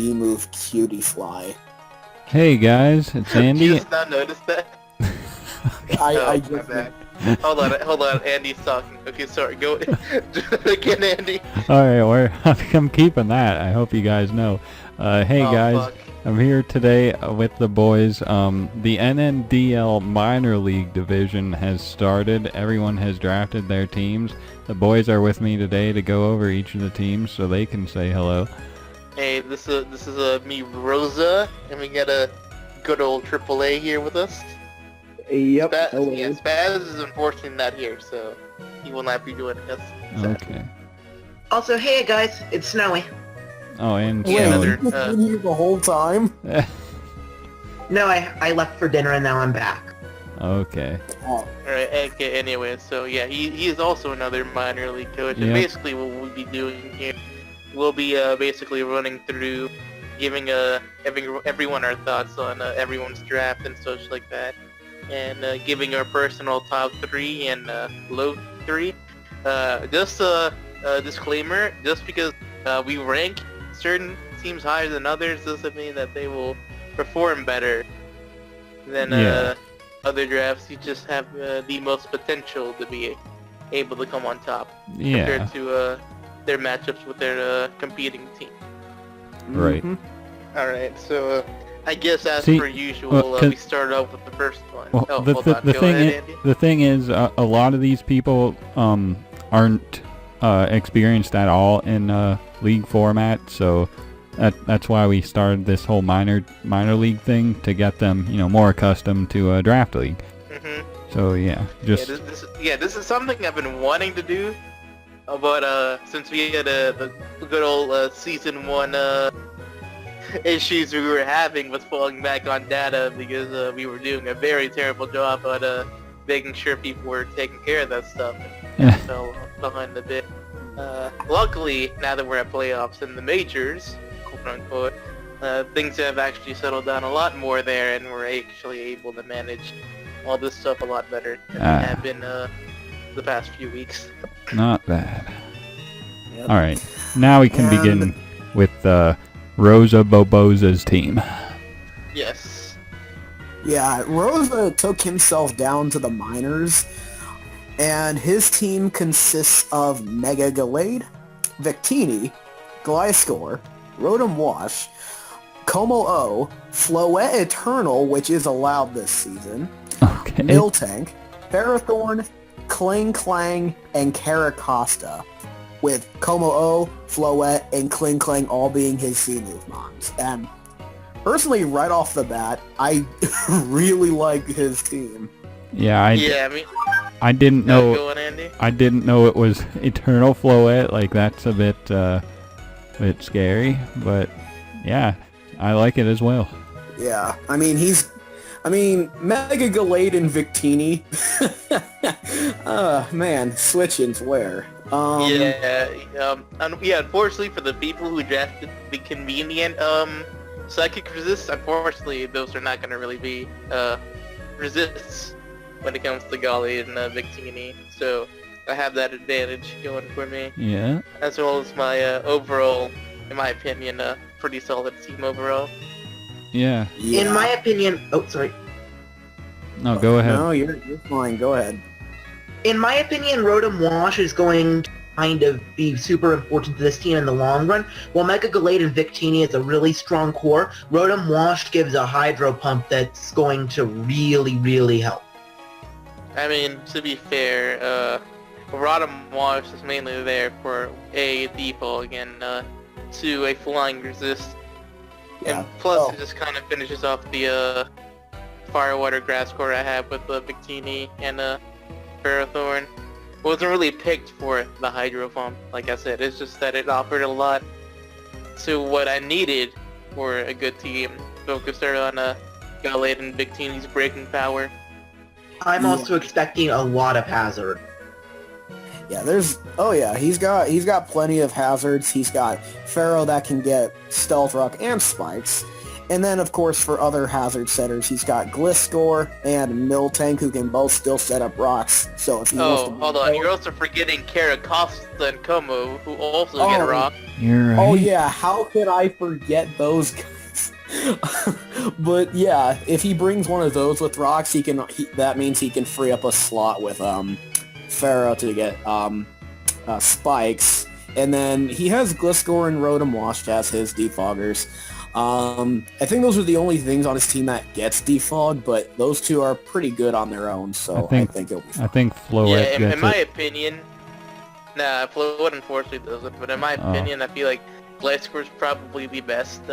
B-move cutie fly. Hey guys, it's Andy. You just not noticed that? I My just bad. Hold on, Andy's talking. Okay, sorry, go again, Andy. Alright, I'm keeping that. I hope you guys know. Hey Oh, guys, fuck. I'm here today with the boys. The NNDL minor league division has started. Everyone has drafted their teams. The boys are with me today to go over each of the teams so they can say hello. Hey, this is me, Rosa, and we got a good old AAA here with us. Yep. Spaz is unfortunately not here, so he will not be joining us. Okay. Also, hey guys, it's Snowy. Oh, and Wait, Yeah, Snowy. you've been here the whole time? No, I left for dinner and now I'm back. Okay. Oh, Alright, okay, anyway, so yeah, he is also another minor league coach, and Yep. basically what we'll be doing here, we'll be basically running through, giving everyone our thoughts on everyone's draft and such like that, and giving our personal top 3 and low 3. Just a disclaimer, just because we rank certain teams higher than others doesn't mean that they will perform better than Yeah. other drafts. You just have the most potential to be able to come on top Yeah. compared to their matchups with their competing team. Right. mhm. Alright, so I guess as See, per usual, well, we start off with the first one. Well, Oh, the hold on. the Go thing ahead, is, Andy. the thing is, a lot of these people aren't experienced at all in league format, so that's why we started this whole minor league thing to get them, more accustomed to a draft league. Mhm. So yeah, just This is something I've been wanting to do, but since we had the good old season 1 issues we were having with falling back on data because we were doing a very terrible job at making sure people were taking care of that stuff, and fell behind a bit. Luckily, now that we're at playoffs and the majors, quote unquote, things have actually settled down a lot more there, and we're actually able to manage all this stuff a lot better than we have been the past few weeks. not bad. Yep. All right, now we can begin with Rosa Boboza's team. Yes. Yeah, Rosa took himself down to the minors, and his team consists of Mega Gallade, Victini, Gliscor, Rotom Wash, Como O, Floette Eternal, which is allowed this season, Okay. Miltank, Ferrothorn, Kling Clang, and Caracosta, with Como O, Floette, and Kling Clang all being his C-move mons. And personally, right off the bat, I really like his team. Yeah, I I mean, I didn't know. go on, Andy. I didn't know it was Eternal Floette. Like, that's a bit scary, but yeah, I like it as well. Yeah, I mean, Mega Gallade and Victini. Man, switching where? Unfortunately for the people who drafted the convenient psychic resists, unfortunately those are not going to really be resists when it comes to Gallade and Victini, so I have that advantage going for me, Yeah. as well as my overall, in my opinion, pretty solid team overall. Yeah. Yeah. In my opinion, oh sorry. No, go ahead. No, you're fine. Go ahead. In my opinion, Rotom Wash is going to kind of be super important to this team in the long run. While Mega Gallade and Victini is a really strong core, Rotom Wash gives a Hydro Pump that's going to really, really help. I mean, to be fair, Rotom Wash is mainly there for a default and 2 a flying resist. Yeah. And plus, Oh. it just kind of finishes off the Fire Water Grass core I have with Victini and Ferrothorn. Wasn't really picked for the Hydro Pump, like I said. It's just that it offered a lot to what I needed for a good team. Focused on Gallade and Victini's breaking power. I'm Yeah. also expecting a lot of Hazard. Yeah, he's got plenty of hazards. He's got Pharaoh that can get Stealth Rock and Spikes. And then, of course, for other hazard setters, he's got Gliscor and Miltank, who can both still set up rocks. So if he wants to... hold on. You're also forgetting Karakosta and Como, who also get a rock. You're right. Oh, yeah. How could I forget those guys? But, yeah, if he brings one of those with rocks, that means he can free up a slot with Pharaoh to get spikes. And then he has Gliscor and Rotom Washed as his defoggers. I think those are the only things on his team that gets defog, but those two are pretty good on their own, so I think it'll be fine. I think Floette gets in my opinion, Floette unfortunately doesn't, but in my opinion, I feel like Gliscor's probably the best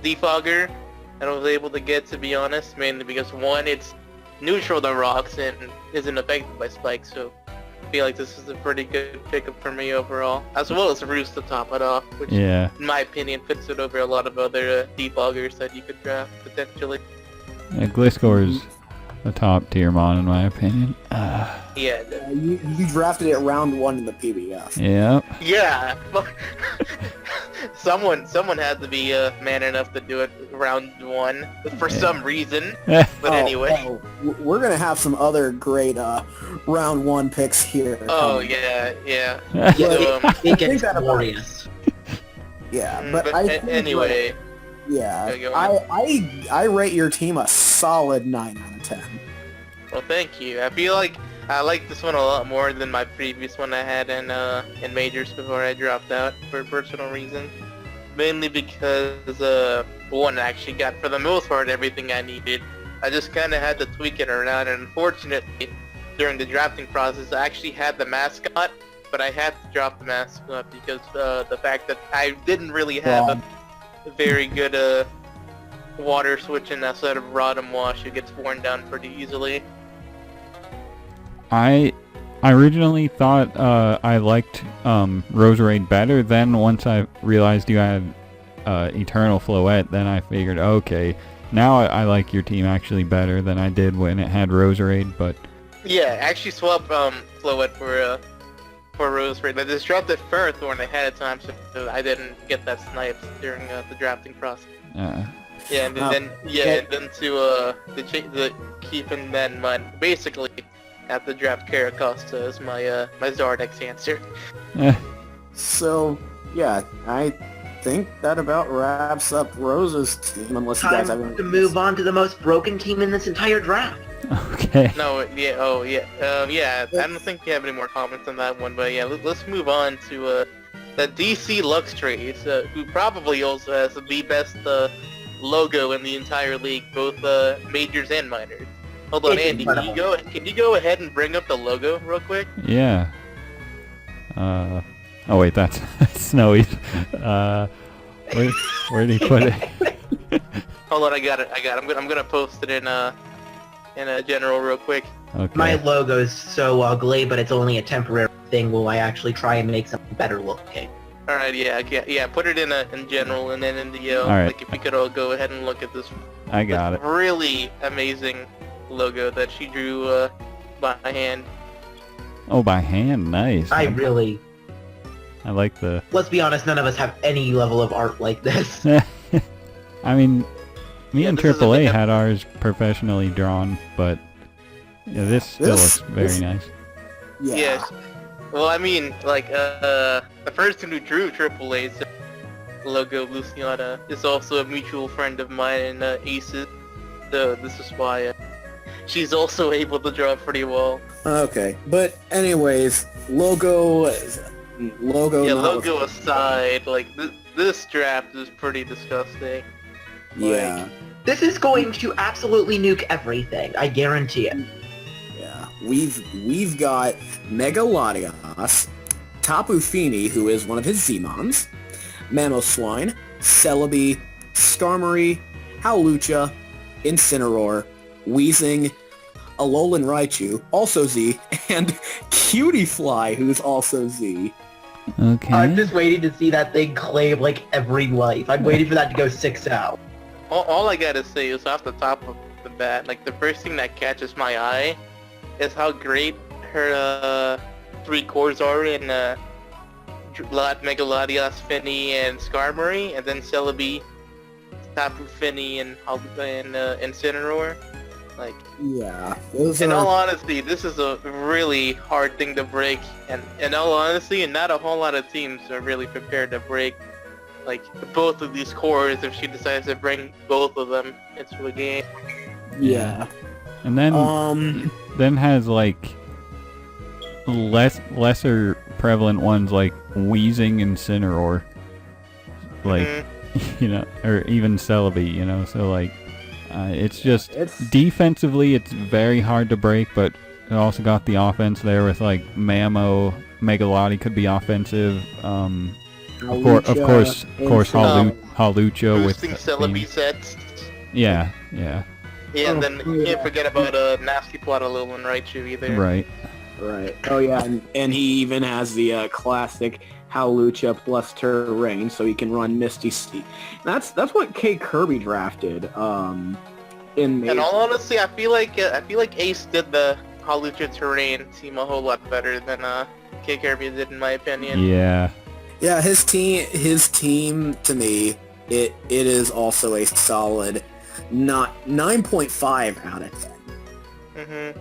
defogger that I was able to get, to be honest, mainly because one, it's neutral to rocks and isn't affected by spikes, so I feel like this is a pretty good pickup for me overall, as well as Roost to top it off, which in my opinion puts it over a lot of other defoggers that you could draft potentially. Yeah, Gliscor is a top tier mon in my opinion. Yeah. You drafted it round 1 in the PBF. Yeah. Yeah. Someone had to be man enough to do it round 1 for some reason. But anyway. We're gonna have some other great round 1 picks here. Oh yeah. It gets glorious. Yeah, but anyway. Yeah, I rate your team a solid 9 out of 10. Well, thank you. I feel like I like this one a lot more than my previous one I had in majors before I dropped out for personal reasons. Mainly because one, I actually got for the most part everything I needed. I just kind of had to tweak it around, and unfortunately, during the drafting process, I actually had the mascot, but I had to drop the mascot because the fact that I didn't really have a very good water switching outside of Rotom Wash. It gets worn down pretty easily. I originally thought I liked Roserade better. Then once I realized you had Eternal Floette, then I figured, okay, now I like your team actually better than I did when it had Roserade. But yeah, actually swap Floette for Roserade. I just dropped it first when I had it time, so I didn't get that snipe during the drafting process. Yeah, and then to keeping that in mind, basically have to draft Karakosta as my my Zardex answer. So yeah, I think that about wraps up Rose's team. Unless you guys have to move on to the most broken team in this entire draft. Okay. No, yeah, I don't think you have any more comments on that one, but yeah, let's move on to the DC Luxtrace, who probably also has the best logo in the entire league, both majors and minors. Hold on, Andy, can you go ahead and bring up the logo real quick? Yeah. Oh wait, that's Snowy. Where did he put it? Hold on, I got it. I'm gonna post it in a general real quick. Okay. My logo is so ugly, but it's only a temporary thing while I actually try and make something better looking. Alright, yeah, put it in general and then in the Alright. like if we could all go ahead and look at this. I got it. Really amazing logo that she drew by hand. Oh, by hand, nice. I like the... Let's be honest, none of us have any level of art like this. I mean, me and this is AAA had ours professionally drawn, but yeah, this still looks very nice. Yeah. Yes. Well, I mean, like, the person who drew AAA's logo, Luciana, is also a mutual friend of mine and Ace's. So this is why she's also able to draw pretty well. Okay, but anyways, logo. Yeah, logo aside, like this draft is pretty disgusting. Yeah. This is going to absolutely nuke everything, I guarantee it. Yeah. We've got Megalodios, Tapu Fini, who is one of his Zmons, Mamoswine, Celebi, Skarmory, Howlucha, Incineroar, Weezing, Alolan Raichu, also Z, and Cutiefly, who's also Z. Okay. I'm just waiting to see that thing claim, like, every life. I'm waiting for that to go 6 out. All I gotta say is off the top of the bat, like the first thing that catches my eye is how great her 3 cores are in Megalodios, Finny, and Skarmory, and then Celebi Tapu Fini and Incineroar. Like, Yeah. Those in all are... honesty, this is a really hard thing to break, and in all honesty, not a whole lot of teams are really prepared to break like both of these cores if she decides to bring both of them into a game. Yeah. And then has like lesser prevalent ones like Wheezing and Incineroar, like you know, or even Celebi, you know. So like, it's just defensively, it's very hard to break, but it also got the offense there with like Mamo, Megalotti could be offensive. Of course, Hawlucha with Celebi sets. Yeah. Yeah, and then you can't forget about Nasty Plotolil and Raichu either. Right. Oh yeah, and he even has the classic Hawlucha plus Terrain, so he can run Misty Steep. That's what K Kirby drafted. In all honesty, I feel like Ace did the Hawlucha Terrain team a whole lot better than K Kirby did, in my opinion. Yeah. Yeah, his team to me, it is also a solid 9.5 out of 10.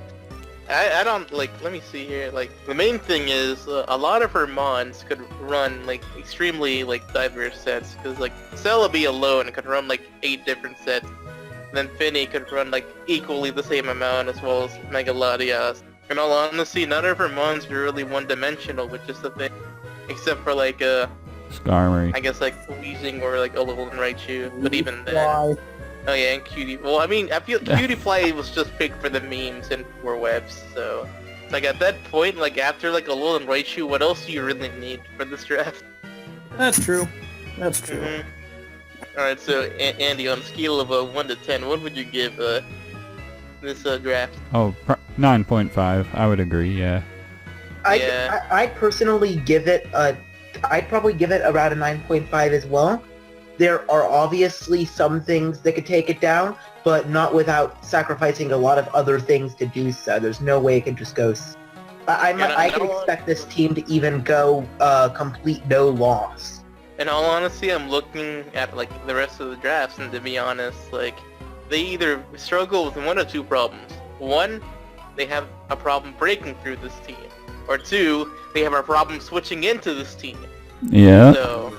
I don't, like, let me see here, like, the main thing is, a lot of her mons could run, like, extremely, like, diverse sets, because, like, Celebi alone could run, like, 8 different sets, and then Finny could run, like, equally the same amount, as well as Megalodios. In all honesty, none of her mons are really one-dimensional, which is the thing, except for, like, Skarmory. I guess, like, Weezing or, like, Alolan Raichu, but even then... Oh yeah, and Cutie. Well, I mean, I feel Cutie Fly was just picked for the memes and for webs, so... Like, at that point, like, after, like, Alolan Raichu, what else do you really need for this draft? That's true. Alright, so, Andy, on a scale of 1 to 10, what would you give this draft? Oh, 9.5. I would agree, yeah. I'd personally give it I'd probably give it around a 9.5 as well. There are obviously some things that could take it down, but not without sacrificing a lot of other things to do so. There's no way it could just go... I could expect this team to even go complete no loss. In all honesty, I'm looking at, like, the rest of the drafts, and to be honest, like, they either struggle with one of two problems. One, they have a problem breaking through this team. Or two, they have a problem switching into this team. Yeah. So,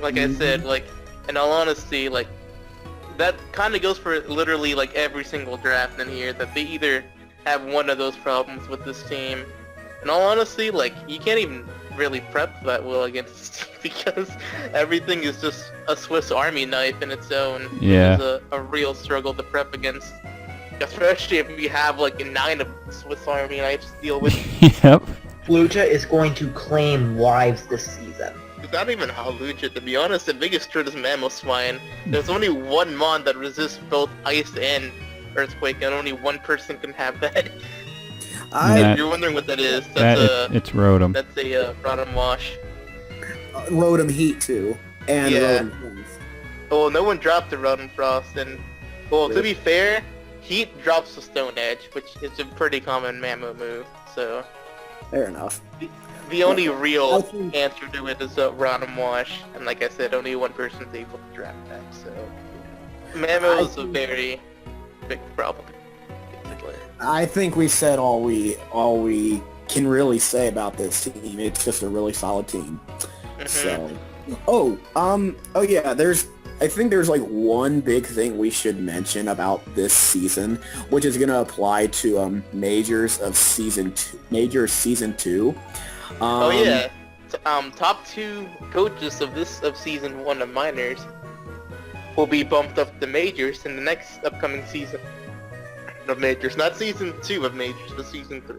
like I said, like, in all honesty, like, that kind of goes for literally, like, every single draft in here, that they either have one of those problems with this team. In all honesty, like, you can't even really prep that well against this team because everything is just a Swiss Army knife in its own. Yeah. It's a real struggle to prep against, especially if you have, like, 9 of Swiss Army knives to deal with. Yep. Lucha is going to claim wives this season. It's not even Hawlucha, to be honest. The biggest threat is Mamoswine. There's only one mon that resists both Ice and Earthquake, and only one person can have that. If you're wondering what that is, it's Rotom. That's a Rotom Wash. Rotom Heat too, and Rotom Frost. Well, no one dropped the Rotom Frost, and well, to be fair, Heat drops the Stone Edge, which is a pretty common Mamo move. So fair enough. The only real answer to it is Rotom Wash, and like I said, only one person's able to draft that. So Mamo is a very big problem. Basically. I think we said all we can really say about this team. It's just a really solid team. So, I think there's like one big thing we should mention about this season, which is gonna apply to Majors Season 2. Top 2 coaches of Season 1 of Minors will be bumped up to Majors in the next upcoming season of Majors, not Season 2 of Majors, but Season 3.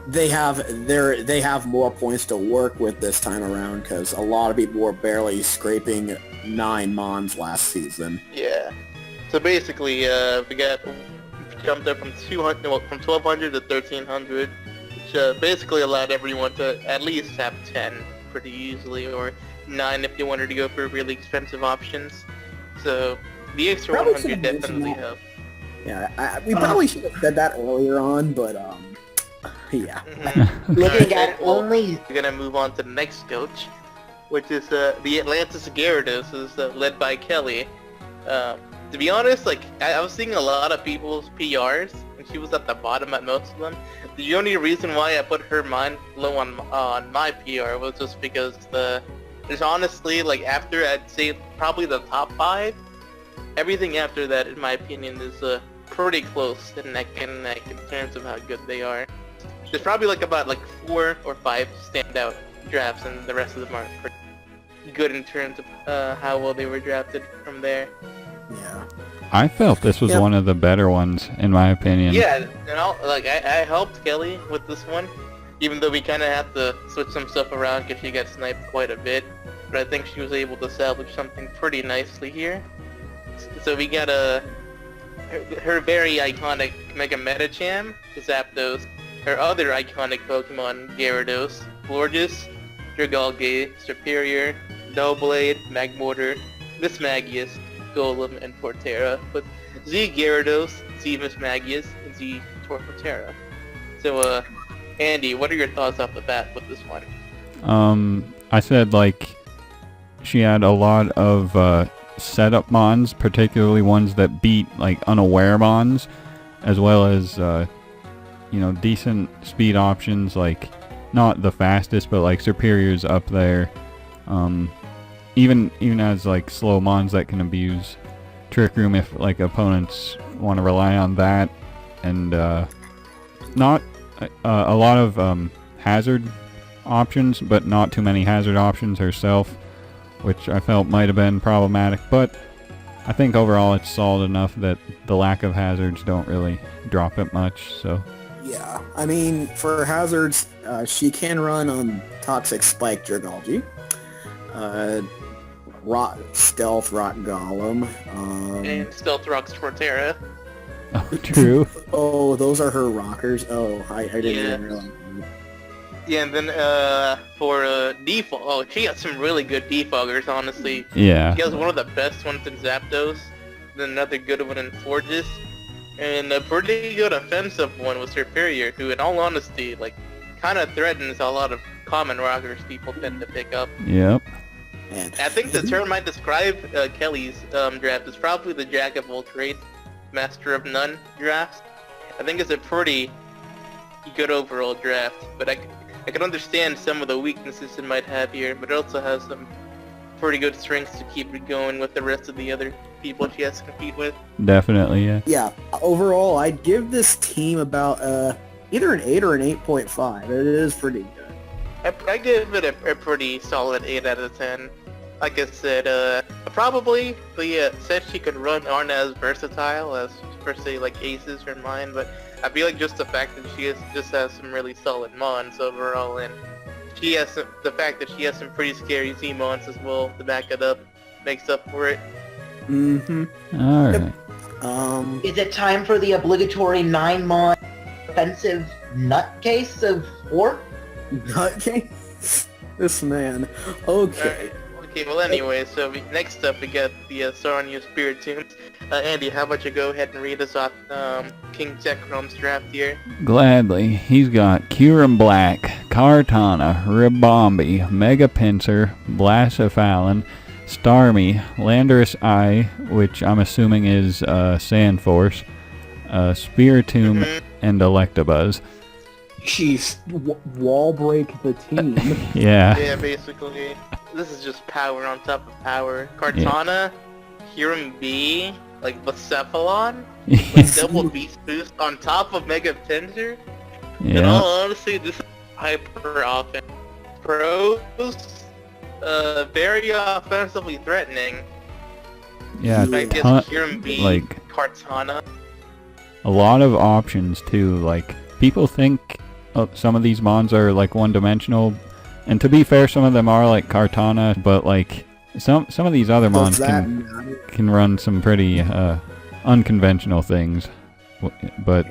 They have more points to work with this time around because a lot of people were barely scraping 9 mons last season. Yeah. So basically, we got jumped up from 1200 to 1300, which basically allowed everyone to at least have 10 pretty easily, or 9 if you wanted to go for really expensive options. So the extra 100 definitely helped. Yeah, we probably should have said that earlier on, but yeah. Looking at only... We're gonna move on to the next coach. which is the Atlantis Gyarados, is led by Kelly. To be honest, like I was seeing a lot of people's PRs, and she was at the bottom at most of them. The only reason why I put her mine low on my PR was just because there's honestly, like, after I'd say probably the top 5, everything after that, in my opinion, is pretty close and neck and neck in terms of how good they are. There's probably about 4 or 5 standout drafts, and the rest of them are pretty good in terms of how well they were drafted from there. Yeah. I felt this was one of the better ones, in my opinion. Yeah, I helped Kelly with this one, even though we kind of had to switch some stuff around because she got sniped quite a bit. But I think she was able to salvage something pretty nicely here. So we got her very iconic Mega Metacham, Zapdos, her other iconic Pokemon, Gyarados, Florges, Dragalge, Superior, Doublade, Magmortar, Mismagius, Golem, and Torterra, with Z Gyarados, Z Mismagius, and Z Torterra. So, Andy, what are your thoughts off the bat with this one? I said, she had a lot of setup mons, particularly ones that beat, unaware mons, as well as, decent speed options, not the fastest, but, Superior's up there. Even as slow mons that can abuse Trick Room if opponents want to rely on that, and not a lot of hazard options, but not too many hazard options herself, which I felt might have been problematic. But I think overall it's solid enough that the lack of hazards don't really drop it much. So Yeah, I mean, for hazards, she can run on Toxic Spike Dragalge. Stealth Rock Golem. And Stealth Rocks Torterra. oh, true. Oh, those are her rockers. Oh, I didn't Yeah. even realize. Yeah, and then for defog, she got some really good defoggers, honestly. Yeah. She has one of the best ones in Zapdos, then another good one in Forges, and a pretty good offensive one with Superior, who in all honesty, kind of threatens a lot of common rockers people tend to pick up. Yep. And I think the term I describe Kelly's draft is probably the Jack of all trades, Master of none draft. I think it's a pretty good overall draft, but I can understand some of the weaknesses it might have here, but it also has some pretty good strengths to keep it going with the rest of the other people she has to compete with. Definitely, yeah. yeah, overall, I'd give this team about either an 8 or an 8.5. It is pretty good. I give it a pretty solid 8 out of 10. Like I said, probably the sets she could run aren't as versatile as, per se, Aces or mine, but I feel like just the fact that she just has some really solid mons overall, and she has the fact that she has some pretty scary Z-mons as well to back it up makes up for it. Mm-hmm. Alright. Is it time for the obligatory 9-mon offensive nutcase of 4? Okay. This man. Okay. Okay, well anyway, so next up we got the Sarnia Spirit Tunes. Andy, how about you go ahead and read us off King Zekrome's draft here? Gladly. He's got Kyurem Black, Kartana, Ribombee, Mega Pinsir, Blacephalon, Starmie, Landorus Eye, which I'm assuming is Sandforce, Spiritomb, and Electabuzz. Jeez, wall break the team. Yeah. Yeah, basically. This is just power on top of power. Kartana, Kyurem B, Blacephalon, with double beast boost on top of Mega Pinsir. In Yeah. all honesty, this is hyper offense. Pros, very offensively threatening. Yeah. I guess Kyurem B, Kartana. A lot of options too. People think some of these mons are Oh, one-dimensional, and to be fair, some of them are Kartana, but some of these other mons can run some pretty unconventional things. But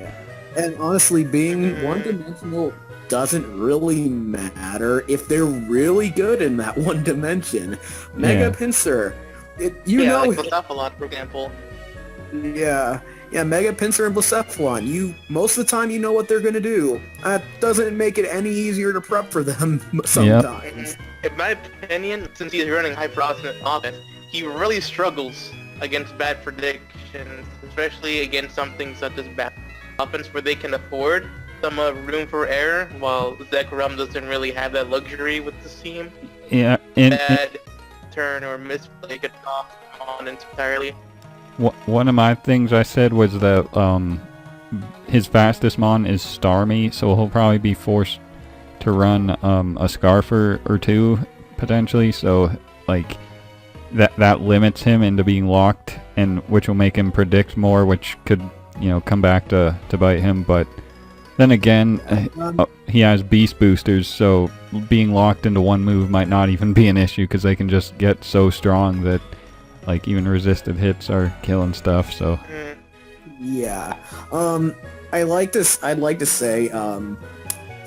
And honestly, being one-dimensional doesn't really matter if they're really good in that one dimension. Mega Pinsir, Blacephalon, for example. yeah, Yeah, Mega Pinsir and Blacephalon, most of the time you know what they're going to do. That doesn't make it any easier to prep for them sometimes. In my opinion, since he's running Hyper offense, he really struggles against bad predictions, especially against something such as bad offense where they can afford some room for error, while Zekrom doesn't really have that luxury with this team. Yeah, Bad turn or misplay could off on entirely. One of my things I said was that his fastest mon is Starmie, so he'll probably be forced to run a Scarfer or two potentially. So like that limits him into being locked, and which will make him predict more, which could come back to bite him. But then again, he has beast boosters, so being locked into one move might not even be an issue because they can just get so strong that like even resisted hits are killing stuff. So yeah, I'd like to say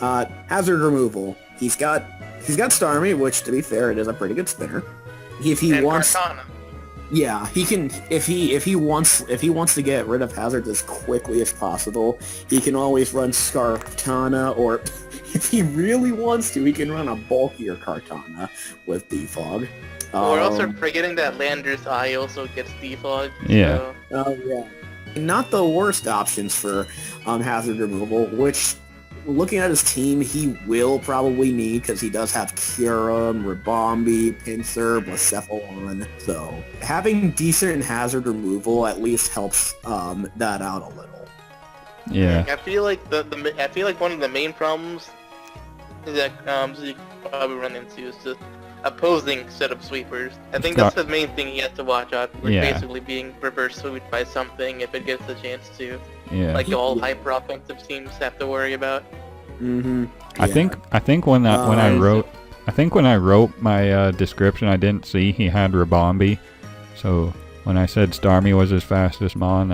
hazard removal. He's got Starmie, which to be fair, it is a pretty good spinner. If he wants, Kartana. yeah, he can. If he wants to get rid of hazards as quickly as possible, he can always run Kartana, or if he really wants to, he can run a bulkier Kartana with Defog. We're also forgetting that Lander's Eye also gets defogged. Yeah. So. Oh yeah. Not the worst options for hazard removal, which looking at his team, he will probably need because he does have Kyurem, Ribombee, Pinsir, Blacephalon. So having decent hazard removal at least helps that out a little. yeah, I feel like I feel like one of the main problems is that Zeke probably run into is just opposing setup sweepers. I think that's the main thing he has to watch out for, basically being reverse swept by something if it gets the chance to. yeah. Like all hyper offensive teams have to worry about. Mm-hmm. I think when I wrote my description, I didn't see he had Ribombee. So when I said Starmie was his fastest mon,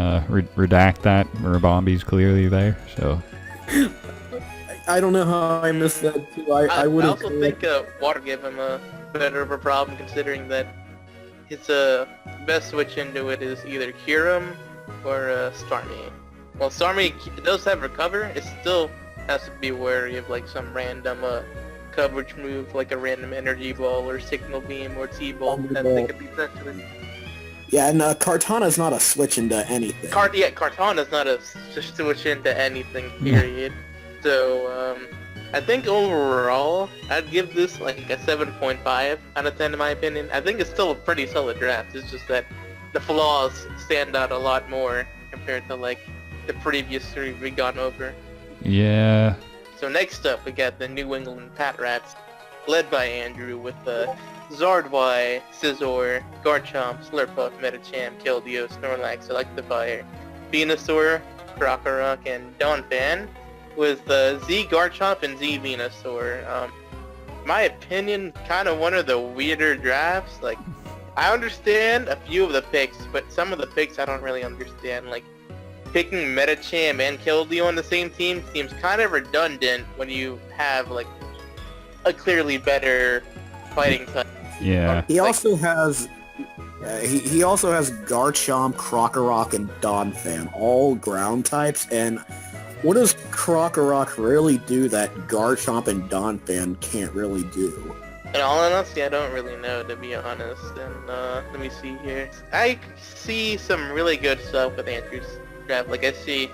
redact that. Ribombee's clearly there. So I don't know how I missed that too. I would I also think Water gave him a better of a problem, considering that his best switch into it is either Kyurem or Starmie. Well, Starmie does have recover. It still has to be wary of like some random coverage move, like a random energy ball or signal beam or T-ball that they could be sent to him. Yeah, and Kartana's not a switch into anything. Kartana's not a switch into anything, period. So, I think overall, I'd give this like a 7.5 out of 10 in my opinion. I think it's still a pretty solid draft. It's just that the flaws stand out a lot more compared to like the previous three we've gone over. yeah, So next up, we got the New England Pat Rats, led by Andrew with Zardwy, Scizor, Garchomp, Slurpuff, Medicham, Keldeo, Snorlax, Electivire, Venusaur, Krokorok, and Donphan, with Z Garchomp and Z Venusaur. My opinion, kind of one of the weirder drafts. Like, I understand a few of the picks, but some of the picks I don't really understand. Like, picking Medicham and Keldeo on the same team seems kind of redundant when you have like a clearly better fighting type. yeah. He also has Garchomp, Krokorok, and Donphan, all ground types, and what does Krokorok really do that Garchomp and Donphan can't really do? In all honesty, I don't really know, to be honest. And let me see here. I see some really good stuff with Andrew's draft. Like, I see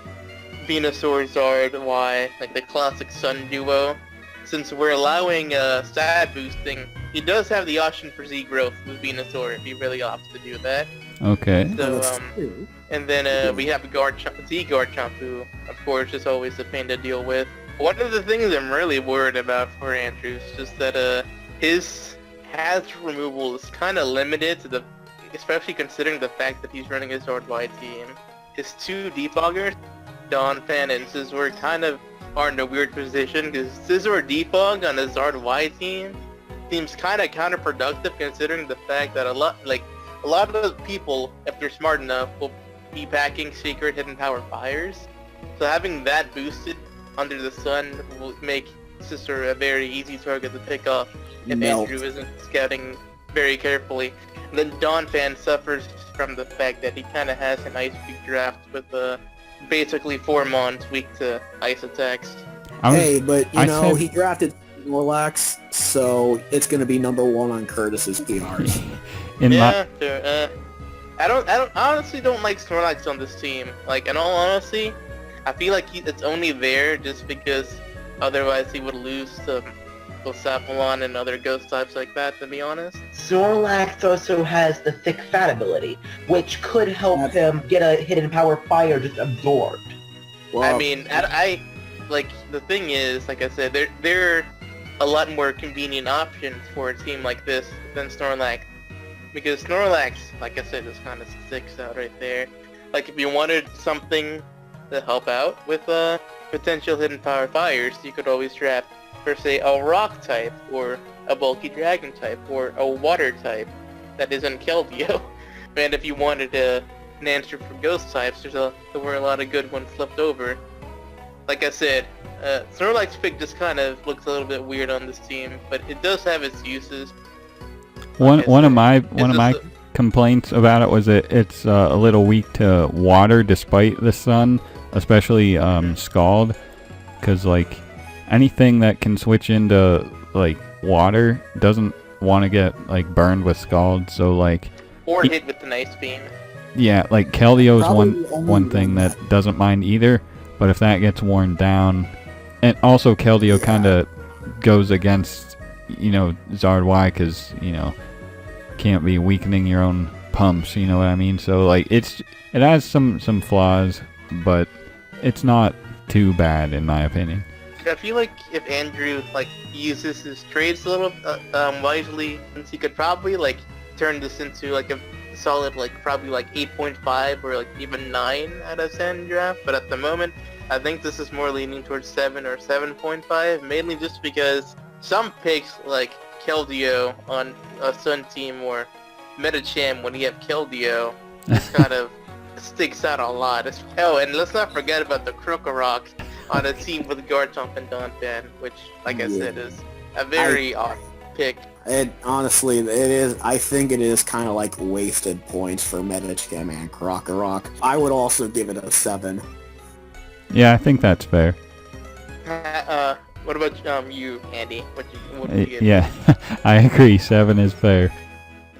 Venusaur, Zardwy, like the classic Sun duo. Since we're allowing stat boosting, he does have the option for Z growth with Venusaur if he really opts to do that. Okay. So, and then we have Garchomp, Z Garchomp, who, of course, is always a pain to deal with. One of the things I'm really worried about for Andrew is just that his hazard removal is kind of limited to the, especially considering the fact that he's running his Zardwy team. His two defoggers, Donphan and Scizor, kind of are in a weird position because Scizor defog on his Zardwy team seems kind of counterproductive considering the fact that a lot of people, if they're smart enough, will be packing secret hidden power fires. So having that boosted under the sun will make Scizor a very easy target to pick off if Andrew isn't scouting very carefully. And then Donphan suffers from the fact that he kind of has an Ice Peak draft with basically 4 mons weak to Ice attacks. But he drafted Snorlax, so it's going to be number 1 on Curtis's PRs. Sure. I honestly don't like Snorlax on this team. Like, in all honesty, I feel like it's only there just because otherwise he would lose to Sapelon and other ghost types like that, to be honest. Snorlax also has the thick fat ability, which could help him get a hidden power fire just absorbed. Well, I mean, like, the thing is, like I said, there are a lot more convenient options for a team like this than Snorlax. Because Snorlax, like I said, just kind of sticks out right there. Like, if you wanted something to help out with potential hidden power fires, you could always draft, for say, a rock type, or a bulky dragon type, or a water type that isn't Keldeo. And if you wanted an answer for ghost types, there were a lot of good ones left over. Like I said, Snorlax pick just kind of looks a little bit weird on this team, but it does have its uses. One of my complaints about it was that it's a little weak to water despite the sun, especially Scald, because like anything that can switch into like water doesn't want to get like burned with Scald, so like or hit with an Ice Beam. Yeah, like Keldeo's one thing that doesn't mind either, but if that gets worn down, and also Keldeo kind of goes against Zard Y, because can't be weakening your own pumps, you know what I mean? So like it has some flaws, but it's not too bad in my opinion. I feel like if Andrew uses his trades a little wisely, he could probably turn this into a solid probably 8.5 or even 9 out of 10 draft. But at the moment, I think this is more leaning towards 7 or 7.5, mainly just because some picks like Keldeo on a Sun team or Metacham when you have Keldeo just kind of sticks out a lot. Oh, and let's not forget about the Krokorok on a team with Garchomp and Donphan, which, like I said, is a very odd pick. Honestly, it is. I think it is kind of wasted points for Metacham and Krokorok. I would also give it a 7. Yeah, I think that's fair. What about you, Andy? What do you give? Yeah, I agree. 7 is fair.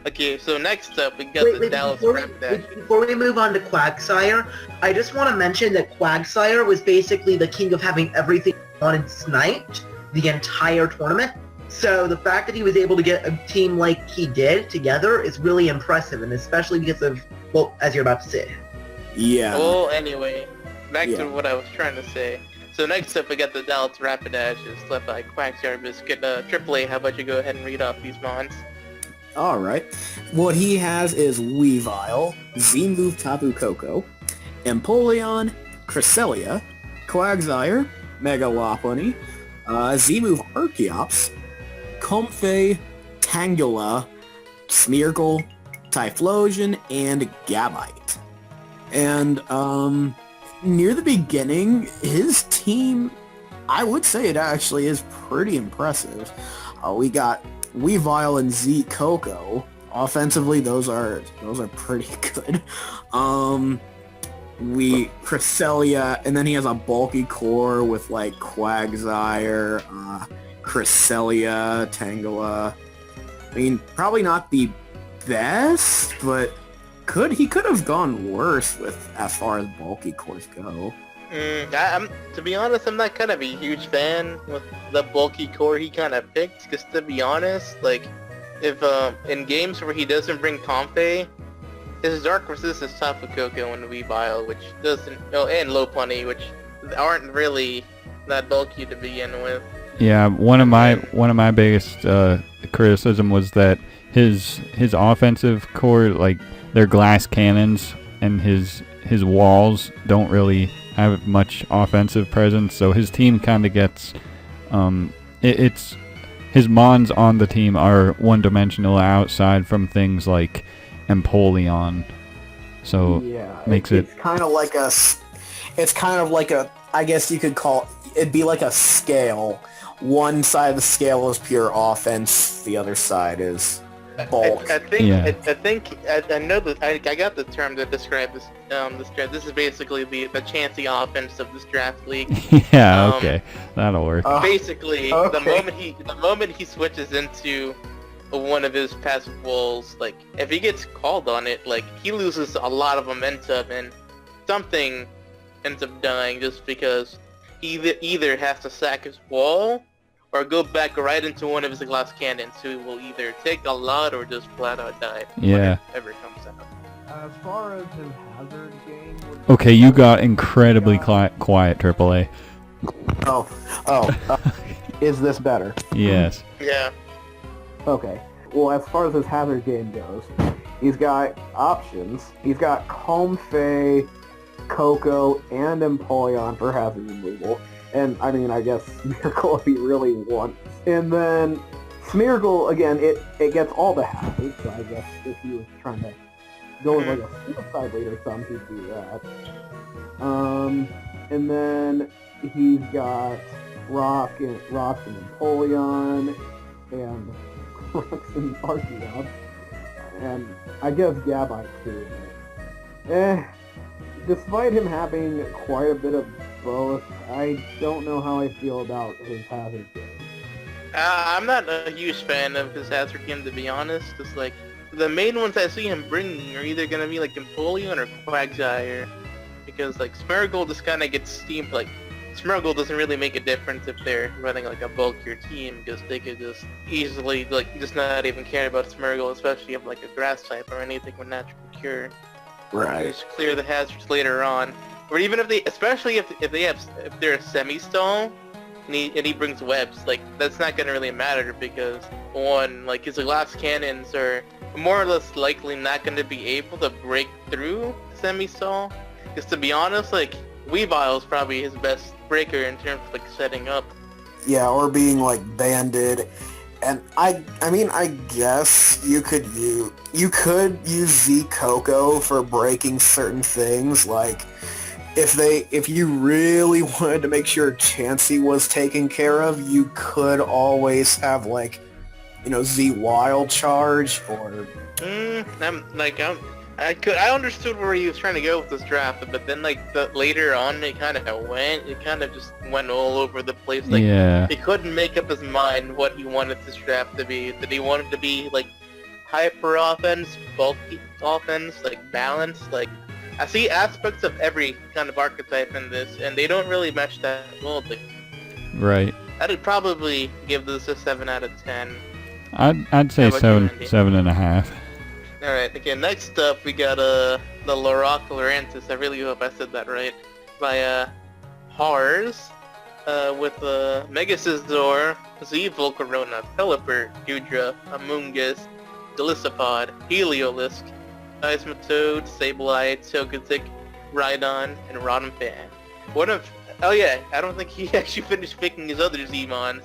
Okay, so next up we got the Dallas Rapidash. Before we move on to Quagsire, I just want to mention that Quagsire was basically the king of having everything he wanted sniped the entire tournament. So the fact that he was able to get a team like he did together is really impressive, and especially because of, well, as you're about to say. Yeah. Well, anyway, back to what I was trying to say. So next up we got the Dallas Rapidash, is led by Quagsire Biscuit. AAA, how about you go ahead and read off these mons? Alright. What he has is Weavile, Z-Move Tapu Koko, Empoleon, Cresselia, Quagsire, Mega Lopunny, Z-Move Archeops, Comfey, Tangela, Smeargle, Typhlosion, and Gabite. And, near the beginning, his team, I would say it actually is pretty impressive. We got Weavile and Z Coco. Offensively, those are pretty good. Cresselia, and then he has a bulky core with Quagsire, Cresselia, Tangela. I mean, probably not the best, but he could have gone worse with as far as bulky cores go. To be honest, I'm not kind of a huge fan with the bulky core he kind of picked, because to be honest, if in games where he doesn't bring Comfey, his Dark Resist is Tapu Koko and Weavile, which doesn't, and Lopunny, which aren't really that bulky to begin with. Yeah, one of my biggest criticism was that his offensive core, they're glass cannons, and his walls don't really have much offensive presence, so his team kind of gets it's his mons on the team are one-dimensional outside from things like Empoleon, so makes it kind of like a I guess you could call it'd be like a scale. One side of the scale is pure offense, the other side is bulk. I think Yeah. I know that I got the term to describe this this draft. This is basically the chancy offense of this draft league. Yeah, Um, okay. That'll work. Basically, okay. the moment he switches into one of his passive walls, like if he gets called on it, like he loses a lot of momentum and something ends up dying just because he either has to sack his wall or go back right into one of his glass cannons, who will either take a lot or just flat out die. Yeah. Whatever comes out. As far as his hazard game would Okay, you got incredibly quiet, AAA. Is this better? Yes. Yeah. Okay. Well, as far as his hazard game goes, he's got options. He's got Comfey, Coco, and Empoleon for hazard removal. And, I mean, I guess Smeargle if he really wants. And then Smeargle, again, it gets all the hazards, so I guess if he was trying to go with like a suicide rate or something, he'd do that. And then he's got Rocks and Empoleon, and Rocks and Archeops, and I guess Gabite too. Despite him having quite a bit of both, I don't know how I feel about his hazard game. I'm not a huge fan of his hazard game, to be honest. It's like, the main ones I see him bringing are either gonna be like Empoleon or Quagsire, because like Smeargle just kind of gets steamed. Like Smeargle doesn't really make a difference if they're running like a bulkier team, because they could just easily like just not even care about Smeargle, especially if like a grass type or anything with natural cure. Right. Just clear the hazards later on, or even if they, especially if they're a semi-stall and he brings webs, like that's not gonna really matter, because one, like his glass cannons are more or less likely not gonna be able to break through semi-stall. Because to be honest, like Weavile's probably his best breaker in terms of like setting up. Yeah, or being like banded. And I mean, I guess you could use Z Coco for breaking certain things, like if you really wanted to make sure Chansey was taken care of, you could always have like, Z Wild Charge or I understood where he was trying to go with this draft, but then like later on it kind of just went all over the place. Like Yeah. he couldn't make up his mind what he wanted this draft to be. Did he want it to be like hyper offense, bulky offense, like balanced? Like I see aspects of every kind of archetype in this, and they don't really mesh that well. Right. I'd probably give this a 7 out of 10. I'd say How about you, 7.5. Alright, okay, next up we got the Larock Lurantis, I really hope I said that right, by Hars, with Mega Scizor, Z Volcarona, Pelipper, Dewdra, Amoonguss, Golisopod, Heliolisk, Seismitoad, Sableye, Togetic, Rhydon, and Rodampan. Oh yeah, I don't think he actually finished picking his other Zmons,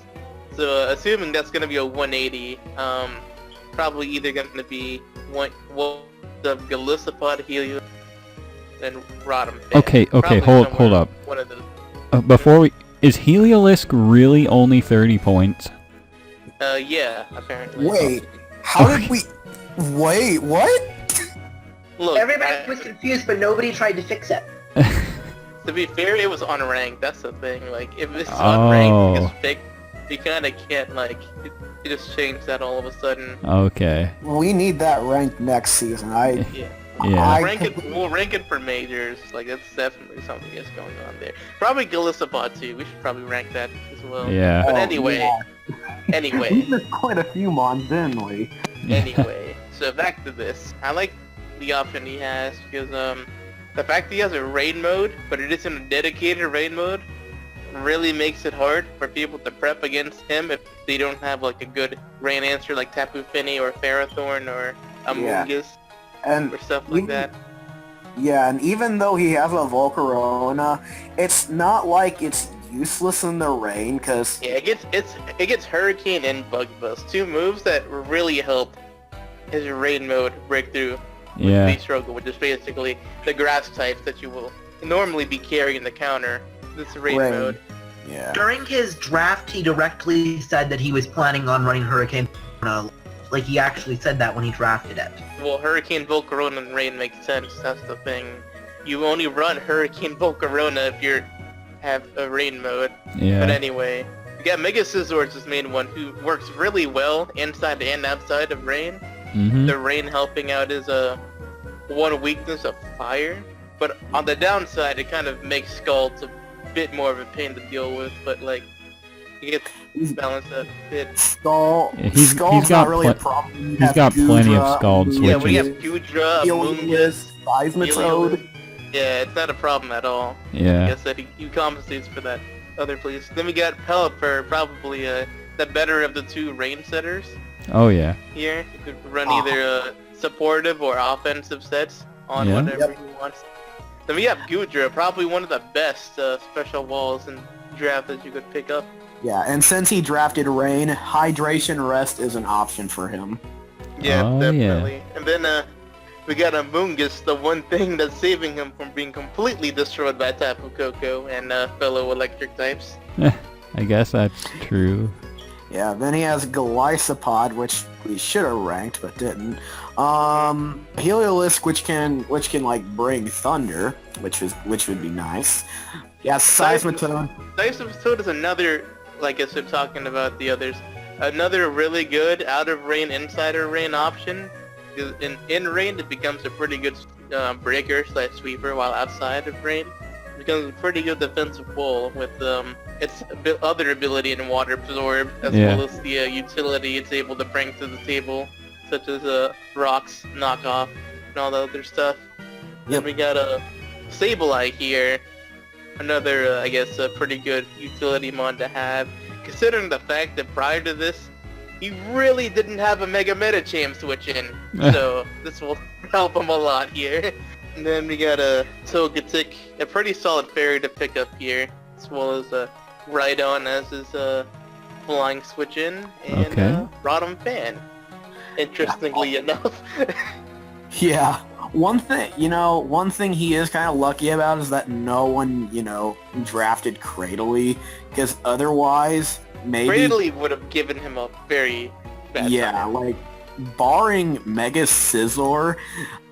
so assuming that's gonna be a 180, probably either gonna be one the Golisopod, Heliolisk, and Rodampan. Okay, Probably hold somewhere up. One of those. Before is Heliolisk really only 30 points? Yeah, apparently. wait, how did we? Wait, what? Look, Everybody was confused, but nobody tried to fix it. to be fair, it was unranked. That's the thing. Like, if it's Oh. unranked, it's fixed. You kind of can't like you just change that all of a sudden. Okay. We need that ranked next season. Yeah. Yeah. We'll rank it for majors. Like that's definitely something that's going on there. Probably Golisopod too. We should probably rank that as well. Yeah. But Oh, anyway, yeah. We anyway, missed quite a few mons, didn't we? anyway. So back to this. I like the option he has because the fact that he has a raid mode, but it isn't a dedicated raid mode, really makes it hard for people to prep against him if they don't have like a good rain answer like Tapu Fini or Ferrothorn or Amoonguss And or stuff like even- that. Yeah, and even though he has a Volcarona, it's not like it's useless in the rain, because Yeah, it gets Hurricane and Bug Buzz, two moves that really help his raid mode breakthrough Yeah. the struggle, which is basically the grass types that you will normally be carrying the counter. This raid Rain. mode. yeah. During his draft, he directly said that he was planning on running Hurricane like he actually said that when he drafted it. Well, Hurricane, Volcarona, and Rain makes sense. That's the thing. You only run Hurricane, Volcarona if you have a Rain mode. Yeah. But anyway, you got Mega Scizor is his main one, who works really well inside and outside of Rain. Mm-hmm. The Rain helping out is one weakness of Fire. But on the downside, it kind of makes Scald a bit more of a pain to deal with. But like, you get to balance that a bit. Scald's He's got not really a problem. He's got plenty of Scald switches. Yeah, we have Gudra, Helios, Seismitoad. Yeah, it's not a problem at all. I Yeah. guess that he compensates for that other place. Then we got Pelipper, probably the better of the two Rain setters Oh yeah. here. You could run either supportive or offensive sets on Yeah. whatever he wants. Then we have Gudra, probably one of the best special walls in draft that you could pick up. Yeah, and since he drafted Rain, Hydration Rest is an option for him. Yeah, Oh, definitely. And then we got Amoongus, the one thing that's saving him from being completely destroyed by Tapu Koko and fellow electric types. I guess that's true. Yeah, then he has Golisopod, which we should have ranked but didn't. Heliolisk, which can like bring thunder, which would be nice. Yeah, Seismitoad. Seismitoad is another, like I said, talking about the others, another really good out of rain, insider rain option. In rain, it becomes a pretty good breaker / sweeper, while outside of rain, it becomes a pretty good defensive wall with its other ability in water absorb, as well as the utility it's able to bring to the table, such as rocks, knockoff, and all the other stuff. Then we got a Sableye here, another I guess a pretty good utility mon to have, considering the fact that prior to this, he really didn't have a Mega Medicham switch in, so this will help him a lot here. And then we got a Togetic, a pretty solid fairy to pick up here, as well as a Rhydon as his flying switch in, and Rotom Fan, interestingly enough. Yeah. One thing he is kind of lucky about is that no one, drafted Cradily, because otherwise, maybe... Cradily would have given him a very bad time. Like, barring Mega Scizor,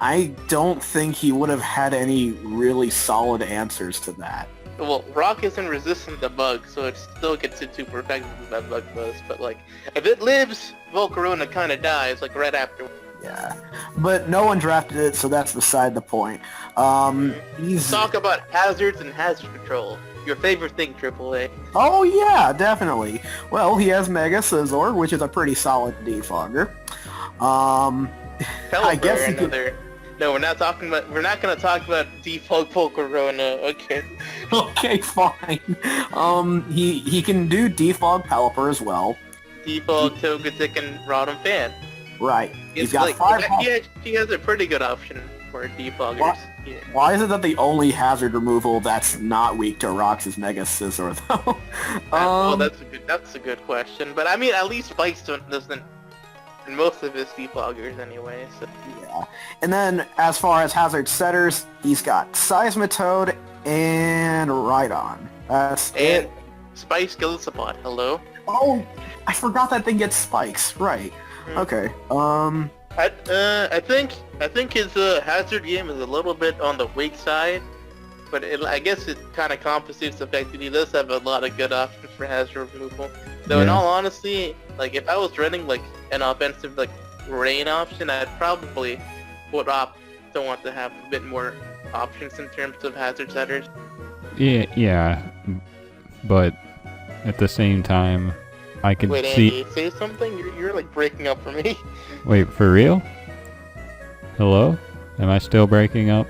I don't think he would have had any really solid answers to that. Well, Rock isn't resistant to bugs, so it still gets it super effective as that bug does, but like, if it lives, Volcarona kind of dies, like right after. Yeah, but no one drafted it, so that's beside the point. Let's talk about hazards and hazard control. Your favorite thing, AAA. Oh yeah, definitely. Well, he has Mega Scizor, which is a pretty solid defogger. I guess another. No, we're not gonna talk about defog Volcarona. Okay. Okay, fine. He can do defog Pelipper as well. Defog Togetic and Rotom Fan. Right. He's got like, 5. He has a pretty good option for defoggers. Yeah. Why is it that the only hazard removal that's not weak to rocks is Mega Scizor though? Well, that's a good question. But I mean, at least Spikes doesn't. And most of his defoggers anyway. So. Yeah. And then as far as hazard setters, he's got Seismitoad and Rhydon. That's it. Spikes Golisopod. Hello. Oh, I forgot that thing gets spikes. Right. Okay. I think his hazard game is a little bit on the weak side, but I guess it kind of compensates the fact that he does have a lot of good options for hazard removal. Though in all honesty, like if I was running like an offensive like rain option, I'd probably would opt to want to have a bit more options in terms of hazard setters. Yeah, but at the same time, I could Wait, see. Andy, say something. You're like breaking up for me. Wait, for real? Hello? Am I still breaking up?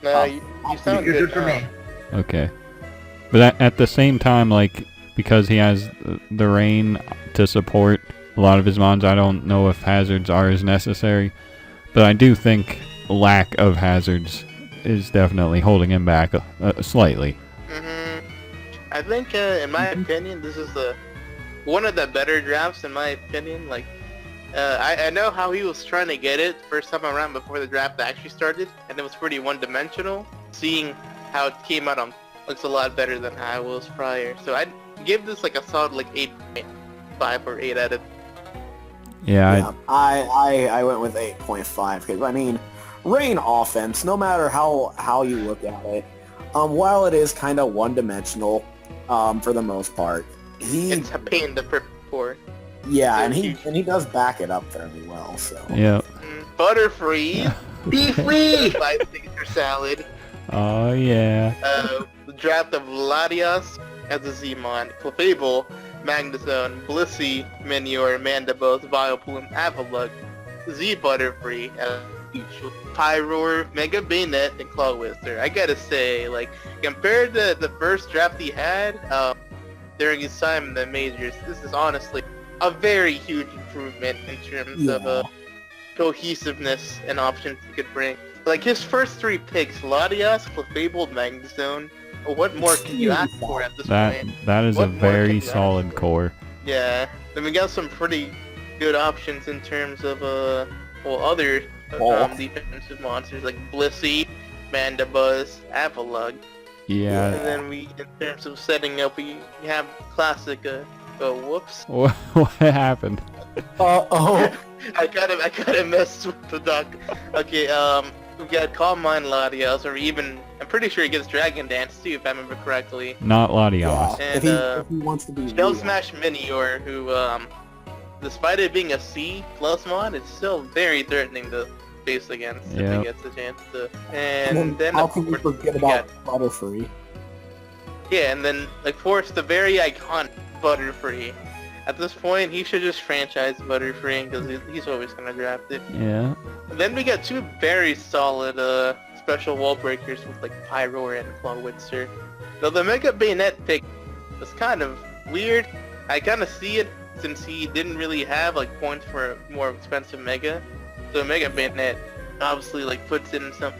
No, you sound You're good good for me. Okay. But at the same time, like, because he has the rain to support a lot of his mons, I don't know if hazards are as necessary. But I do think lack of hazards is definitely holding him back slightly. I think, in my opinion, this is one of the better drafts, in my opinion. Like, I know how he was trying to get it first time around before the draft actually started, and it was pretty one-dimensional. Seeing how it came out looks a lot better than how it was prior. So I'd give this like a solid like 8.5 or 8 out of Yeah, I went with 8.5 because I mean, Rain offense, no matter how you look at it, while it is kind of one-dimensional, for the most part, It's a pain to prep for. and he does back it up fairly well. So yeah. Butterfree, Beefy! by Caesar salad. Oh yeah. The draft of Latias as a Zmon, Clefable, Magnezone, Blissey, Minior, Mandibuzz, Vileplume, Avalugg, Z Butterfree, as usual, Pyroar, Mega Bayonet, and Clawitzer. I gotta say, like, compared to the first draft he had during his time in the majors, this is honestly a very huge improvement in terms of cohesiveness and options he could bring. Like, his first 3 picks, Latias, Clefable, Magnezone, what more can you ask for at this point? That is What a more can very you ask solid for? core. Yeah, then we got some pretty good options in terms of other defensive monsters like Blissey, Mandibuzz, Avalugg. Yeah. And then in terms of setting up, we have classic. Whoops! What happened? oh, I kind of messed with the duck. Okay, we got Calm Mind Latias, or even I'm pretty sure he gets Dragon Dance too, if I remember correctly. Not Latias. And if he wants to be Shell real. Smash Minior, who despite it being a C plus mod, it's still very threatening to face against if Yeah. he gets a chance to. And And then how of can we course forget we about got- Butterfree? yeah, and then of course the very iconic Butterfree. At this point, he should just franchise Butterfree because he's always gonna draft it. Yeah. And then we got 2 very solid special wall breakers with like Pyroar and Clawitzer. Though the Mega Bayonet pick was kind of weird. I kind of see it since he didn't really have like points for a more expensive Mega. So Mega Bayonet obviously like puts in some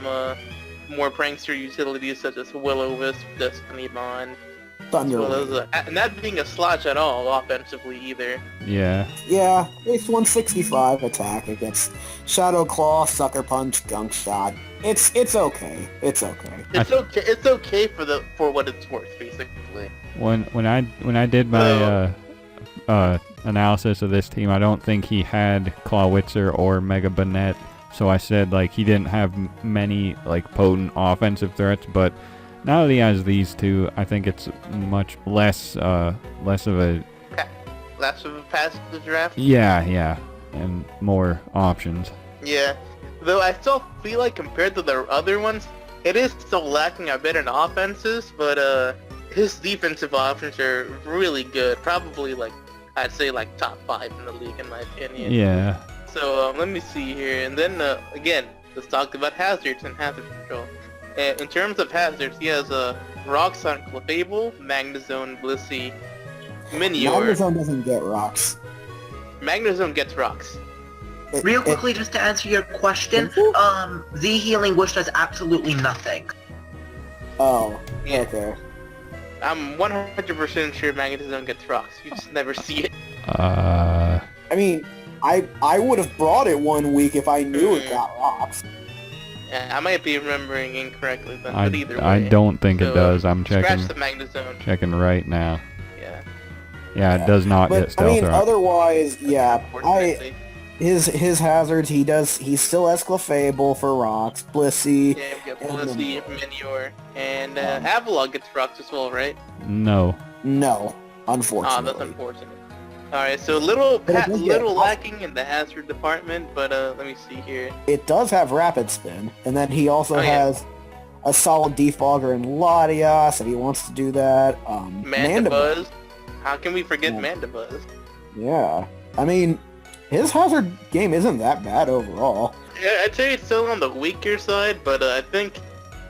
more prankster utilities such as Will-O-Wisp, Destiny Bond, Thunder. as well as and not being a slouch at all offensively either. Yeah. Yeah, it's 165 attack against Shadow Claw, Sucker Punch, Gunk Shot. It's okay. It's okay. It's okay. It's okay for what it's worth, basically. When I did my analysis of this team, I don't think he had Clawitzer or Mega Bayonet, so I said like he didn't have many like potent offensive threats, but now that he has these 2, I think it's much less of a Last of a pass the draft. yeah, and more options. Yeah. Though I still feel like compared to the other ones, it is still lacking a bit in offenses, but his defensive options are really good. Probably like I'd say like top 5 in the league in my opinion. Yeah. So let me see here, and then again, let's talk about hazards and hazard control. In terms of hazards, he has Rocks on Clefable, Magnezone, Blissey, Minior. Magnezone doesn't get rocks. Magnezone gets Rocks. Real quickly, just to answer your question, Z Healing Wish does absolutely nothing. Oh, Yeah. okay. I'm 100% sure Magnezone gets Rocks. You just never see it. I mean, I would have brought it one week if I knew it got rocks. Yeah, I might be remembering incorrectly then, but either way. I don't think it So, does. I'm Scratch checking the Magnezone. checking right now. Yeah. Yeah, it does not get But I stealth mean, rock. otherwise, yeah, Unfortunately. his hazards, he still has Clefable for rocks, Blissey. Yeah, we got and Blissey, Minior, and Avalugg gets Rocks as well, right? No. No, Ah, unfortunately. that's unfortunate. Alright, so little But it does get- lacking in the hazard department, but let me see here. It does have Rapid Spin, and then he also Oh, yeah. has a solid defogger in Latias if he wants to do that. Mandibuzz. How can we forget Yeah. Mandibuzz? Yeah, I mean, his hazard game isn't that bad overall. Yeah, I'd say it's still on the weaker side, but I think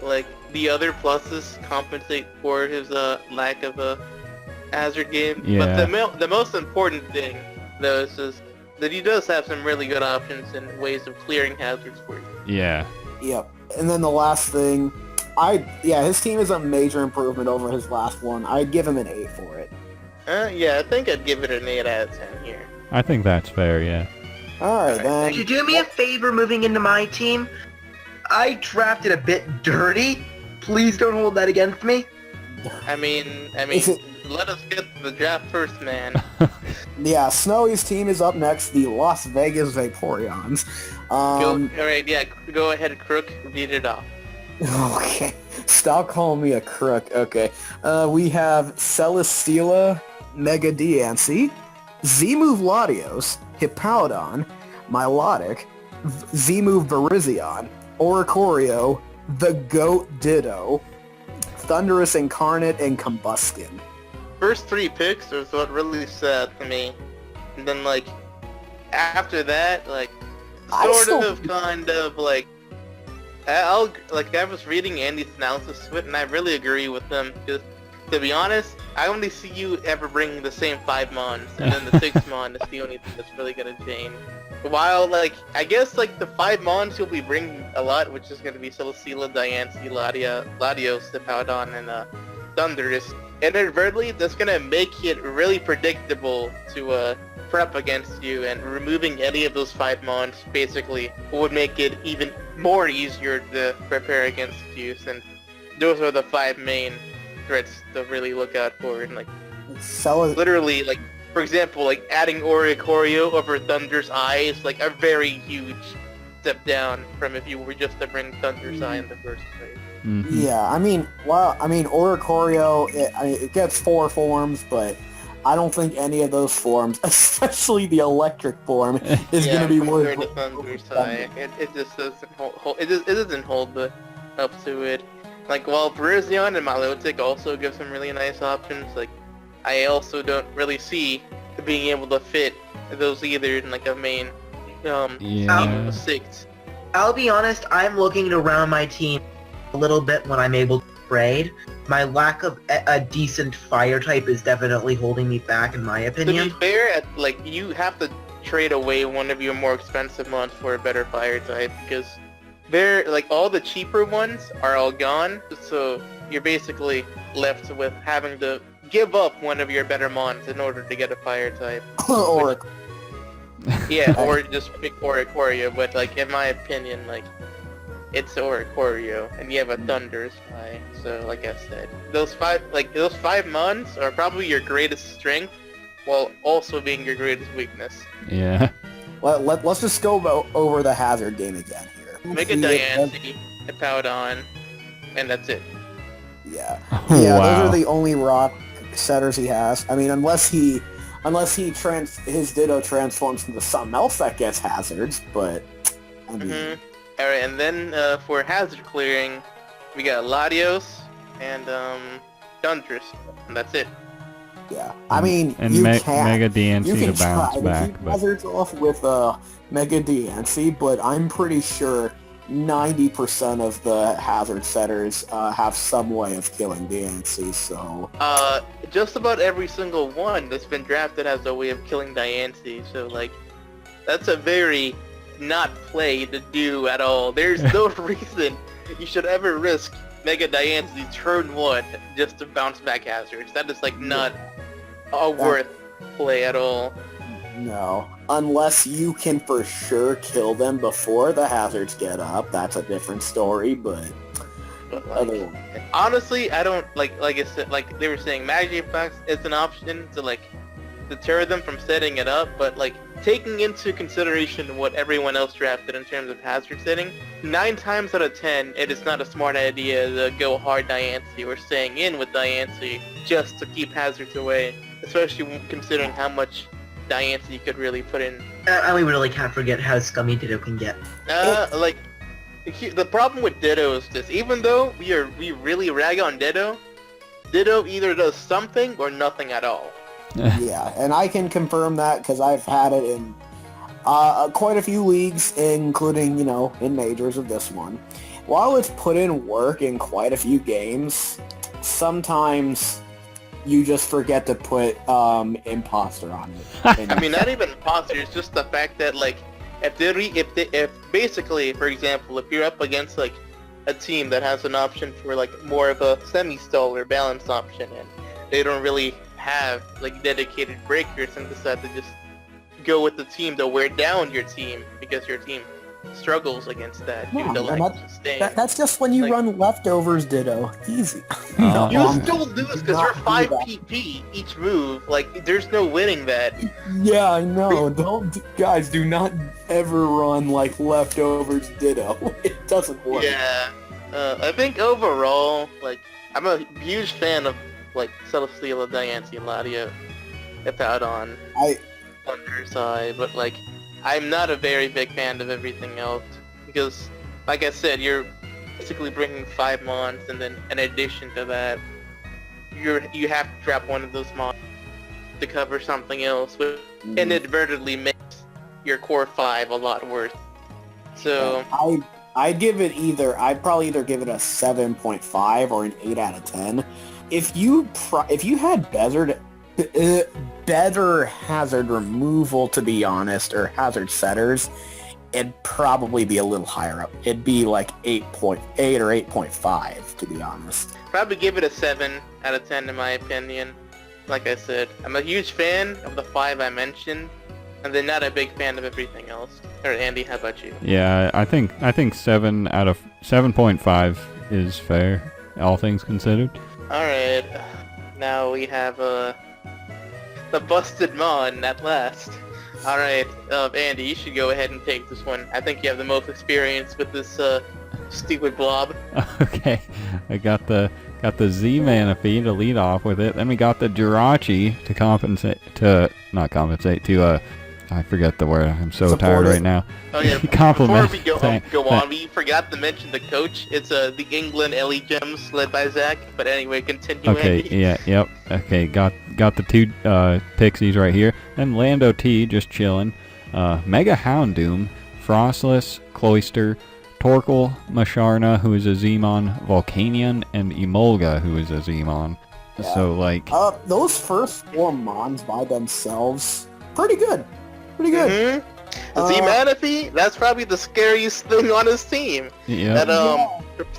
like the other pluses compensate for his lack of a hazard game. Yeah. But the most important thing, though, is just that he does have some really good options and ways of clearing hazards for you. Yeah. Yep. And then the last thing, his team is a major improvement over his last one. I'd give him an 8 for it. Yeah, I think I'd give it an 8 out of 10 here. I think that's fair, yeah. Alright Alright, then. Could you do me a favor moving into my team? I drafted a bit dirty. Please don't hold that against me. I mean, Is it- let us get to the draft first, man. Yeah, Snowy's team is up next, the Las Vegas Vaporeons. Alright, yeah, go ahead, Crook, read it off. Okay, stop calling me a crook. Okay, we have Celesteela, Mega Diancie, Z-Move Latios, Hippowdon, Milotic, Z-Move Virizion, Oricorio, the Goat Ditto, Thundurus Incarnate, and Combuskin. First 3 picks was what really sad to me. And then, like, after that, like, I was reading Andy's analysis of it, and I really agree with him, because, to be honest, I only see you ever bring the same 5 Mons, and then the 6th Mon is the only thing that's really gonna change. While, like, I guess, like, the 5 Mons you'll be bringing a lot, which is gonna be Celesteela, Diancie, Latios, Hippowdon, and, Thundurus, inadvertently, that's gonna make it really predictable to, prep against you, and removing any of those 5 Mons basically would make it even more easier to prepare against you, since those are the 5 main threats to really look out for, and like literally, like, for example, like adding Oricorio over Thunder's Eye is like a very huge step down from if you were just to bring Thunder's Eye in the first place. Mm-hmm. Yeah, I mean, Oricorio, it gets 4 forms, but I don't think any of those forms, especially the electric form, is going to be worth it. Thunder's Eye. It just doesn't hold. It doesn't hold up to it. Like, while Virizion and Milotic also give some really nice options, like, I also don't really see being able to fit those either in, like, a main, team of 6. I'll be honest, I'm looking to round my team a little bit when I'm able to trade. My lack of a decent fire type is definitely holding me back, in my opinion. To be fair, like, you have to trade away one of your more expensive ones for a better fire type, because they're, like, all the cheaper ones are all gone, so you're basically left with having to give up one of your better mons in order to get a fire type. Or yeah, or just pick Oricorio, but, like, in my opinion, like, it's Oricorio, and you have a Thunder's Eye, so like I said, those 5 mons are probably your greatest strength, while also being your greatest weakness. Yeah. let's just go over the hazard game again here. Mega Diancie, Hippowdon, and that's it. Yeah. Oh, Yeah, wow. those are the only rock setters he has. I mean, unless his Ditto transforms into something else that gets hazards, but I mean, Alright, and then for hazard clearing, we got Latios and Thundurus, and that's it. yeah. I mean, And you Mega can Diancie to bounce try back, to keep but hazards off with Mega Diancie, but I'm pretty sure 90% of the hazard setters have some way of killing Diancie, so... Just about every single one that's been drafted has a way of killing Diancie, so, like, that's a very not play to do at all. There's no reason you should ever risk Mega Diancie turn 1 just to bounce back hazards. That is, like, not a worth play at all. No. Unless you can for sure kill them before the hazards get up, that's a different story, but... But, like, honestly, I don't, like I said, like they were saying, Magic Box is an option to, like, deter them from setting it up, but, like, taking into consideration what everyone else drafted in terms of hazard setting, 9 times out of 10, it is not a smart idea to go hard Diancie or staying in with Diancie just to keep hazards away, especially considering how much Diancie you could really put in. And we really can't forget how scummy Ditto can get. Like, the problem with Ditto is this: even though we really rag on Ditto, Ditto either does something or nothing at all. Yeah, and I can confirm that because I've had it in quite a few leagues, including, you know, in majors of this one. While it's put in work in quite a few games, sometimes you just forget to put imposter on it. I mean, not even imposter, it's just the fact that, like, if basically, for example, if you're up against, like, a team that has an option for, like, more of a semi-stall or balance option, and they don't really have, like, dedicated breakers, and decide to just go with the team to wear down your team because your team struggles against that due No, to and like sustain. That's just when you Like- run leftovers ditto. Easy. Uh, You Um, still lose because not you're do 5 that. PP each move. Like, there's no winning that. Yeah, I know. Guys, do not ever run like leftovers ditto. It doesn't work. Yeah. I think overall, like, I'm a huge fan of, like, Celesteela, Diancie, and Ladio. If out on her side, but, like, I'm not a very big fan of everything else. Because, like I said, you're basically bringing 5 mons, and then in addition to that, you have to drop one of those mons to cover something else, which inadvertently makes your core 5 a lot worse. So I'd probably either give it a 7.5 or an 8 out of 10. If you had better hazard removal, to be honest, or hazard setters, it'd probably be a little higher up. It'd be like 8.8 or 8.5, to be honest. probably give it a 7 out of 10 in my opinion. Like I said, I'm a huge fan of the 5 I mentioned, and then not a big fan of everything else. Or Andy, how about you? Yeah, I think 7.5 is fair, all things considered. Alright, now we have the busted mon at last. Alright, Andy, you should go ahead and take this one. I think you have the most experience with this stupid blob. Okay, I got the Z Manaphy to lead off with it. Then we got the Jirachi to I forget the word. I'm so Support tired it. right now. Oh yeah, Compliment. before we go on, we forgot to mention the coach. It's the England Ellie Gems led by Zach. But anyway, continue, Okay, Andy. yep. Okay, got the 2 Pixies right here. Then Lando T just chilling. Mega Houndoom, Frostless, Cloyster, Torkoal, Masharna, who is a Zmon, Volcanion, and Emolga, who is a Zmon. Yeah. So like, Those first 4 mons by themselves, pretty good. Pretty good. Mm-hmm. Manaphy, that's probably the scariest thing on his team. yeah, That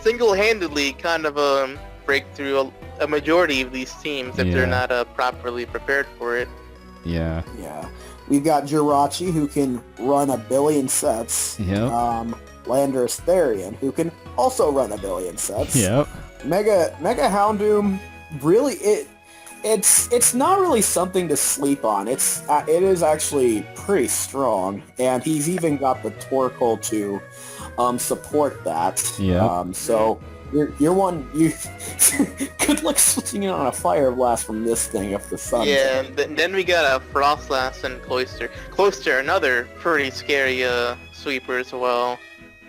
single-handedly kind of break through a majority of these teams if they're Yeah. not properly prepared for it. yeah, Yeah. We've got Jirachi, who can run 1 billion sets. yep, Landorus Therian, who can also run 1 billion sets. yep. Mega Houndoom, really, it's not really something to sleep on. It is actually pretty strong, and he's even got the Torkoal to support that. Yeah. So you're one good luck switching it on a fire blast from this thing if the sun. Yeah, and then we got a Frostlass and Cloyster. Cloyster, another pretty scary sweeper as well.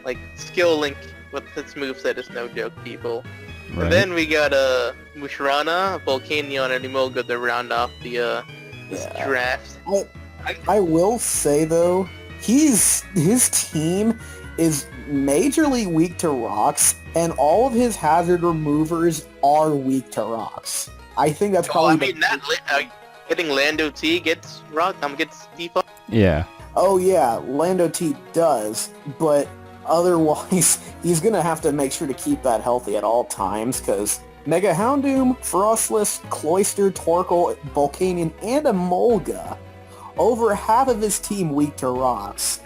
Like, skill link with its moveset is no joke, people. Right. And then we got Mushrana, Volcanion, and Emolga to round off the this draft. I will say though, his team is majorly weak to rocks, and all of his hazard removers are weak to rocks. I think that's probably. Getting Lando T gets default. Yeah, Oh yeah, Lando T does, but otherwise he's gonna have to make sure to keep that healthy at all times, because Mega Houndoom, Frostless, Cloyster, Torkoal, Volcanion, and Emolga, over half of his team weak to rocks.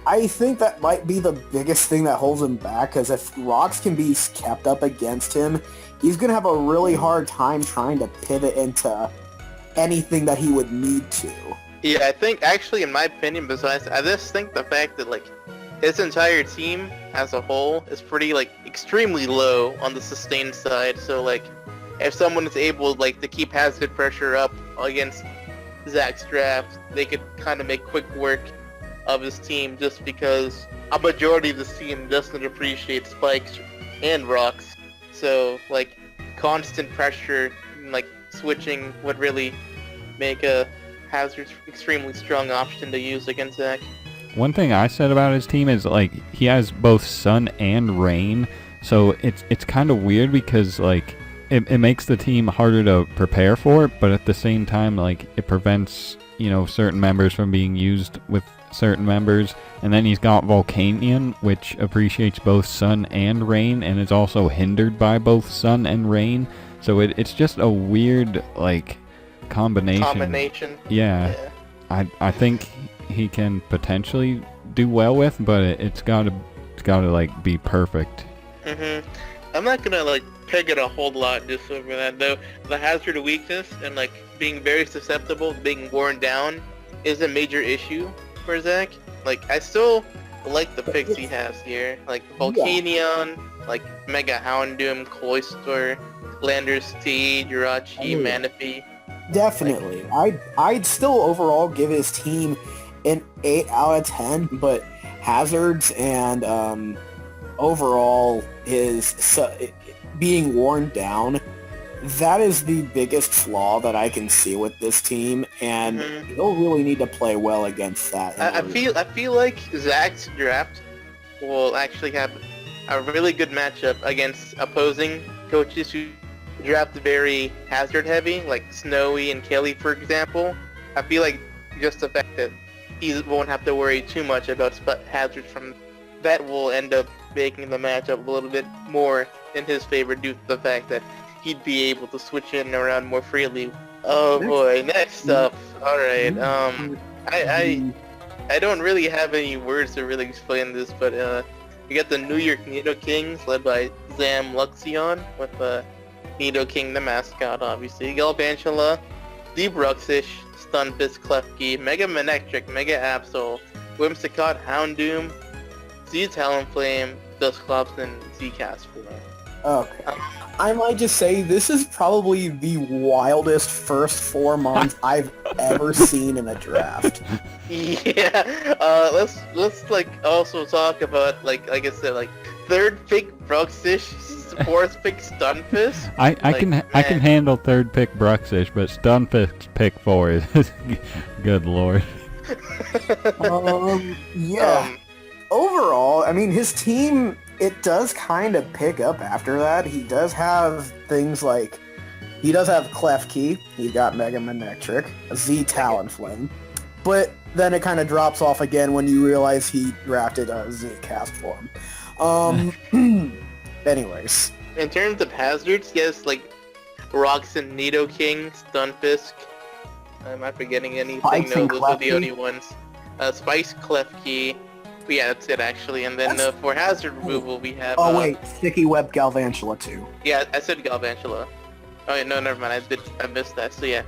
I think that might be the biggest thing that holds him back, because if rocks can be kept up against him, he's going to have a really hard time trying to pivot into anything that he would need to. Yeah, I think, actually, in my opinion, besides, I just think the fact that, like, his entire team as a whole is pretty, like, extremely low on the sustain side, so, like, if someone is able, like, to keep hazard pressure up against Zach's draft, they could kind of make quick work of his team, just because a majority of this team doesn't appreciate spikes and rocks. So, like, constant pressure, like, switching would really make a hazard extremely strong option to use against Zach. one thing I said about his team is like he has both sun and rain, so it's kind of weird because like it makes the team harder to prepare for, but at the same time like it prevents, you know, certain members from being used with certain members. And then he's got Volcanion, which appreciates both sun and rain and is also hindered by both sun and rain, so it's just a weird like combination. Yeah. I think he can potentially do well with, but it's gotta like be perfect. I'm not gonna like peg it a whole lot just over that though. The hazard weakness and like being very susceptible, being worn down, is a major issue for Zach. Like I still like the picks he has here, like Volcanion, like Mega Houndoom, Cloyster, Lander Steed, Jirachi, Manaphy. Definitely. I'd still overall give his team an 8 out of 10, but hazards and overall his being worn down, that is the biggest flaw that I can see with this team, and he'll really need to play well against that. I feel like Zach's draft will actually have a really good matchup against opposing coaches who draft very hazard heavy, like Snowy and Kelly, for example. I feel like just the fact that he won't have to worry too much about hazards from that will end up making the matchup a little bit more in his favor due to the fact that he'd be able to switch in and around more freely. Oh boy, next up. Alright, I don't really have any words to really explain this, but we got the New York Nido Kings led by Zam Luxion with Nido King the mascot, obviously. Galvantula, Deep Ruxish, Stunfisk, Klefki, Mega Manectric, Mega Absol, Whimsicott, Houndoom, Z Talonflame, Dusclops, and Z Castform. Okay. I might just say this is probably the wildest first 4 months I've ever seen in a draft. Yeah. Let's like also talk about like I said, like third pick Bruxish, fourth pick Stunfisk. I can handle third pick Bruxish, but Stunfisk pick 4 is good lord. Yeah. Overall, I mean, his team, it does kind of pick up after that. He does have things like, he does have Klefki, he got Mega Manectric, Z Talonflame, but then it kind of drops off again when you realize he drafted Z Castform. Anyways. In terms of hazards, yes, like Rocks and Nido King, Stunfisk. Am I forgetting anything? Spikes No, and those are the Klefki? only ones. Spice, Klefki. But yeah, that's it actually. And then for hazard removal, we have... Oh wait, Sticky Web Galvantula too. Yeah, I said Galvantula. Oh yeah, no, never mind. I missed that. So yeah,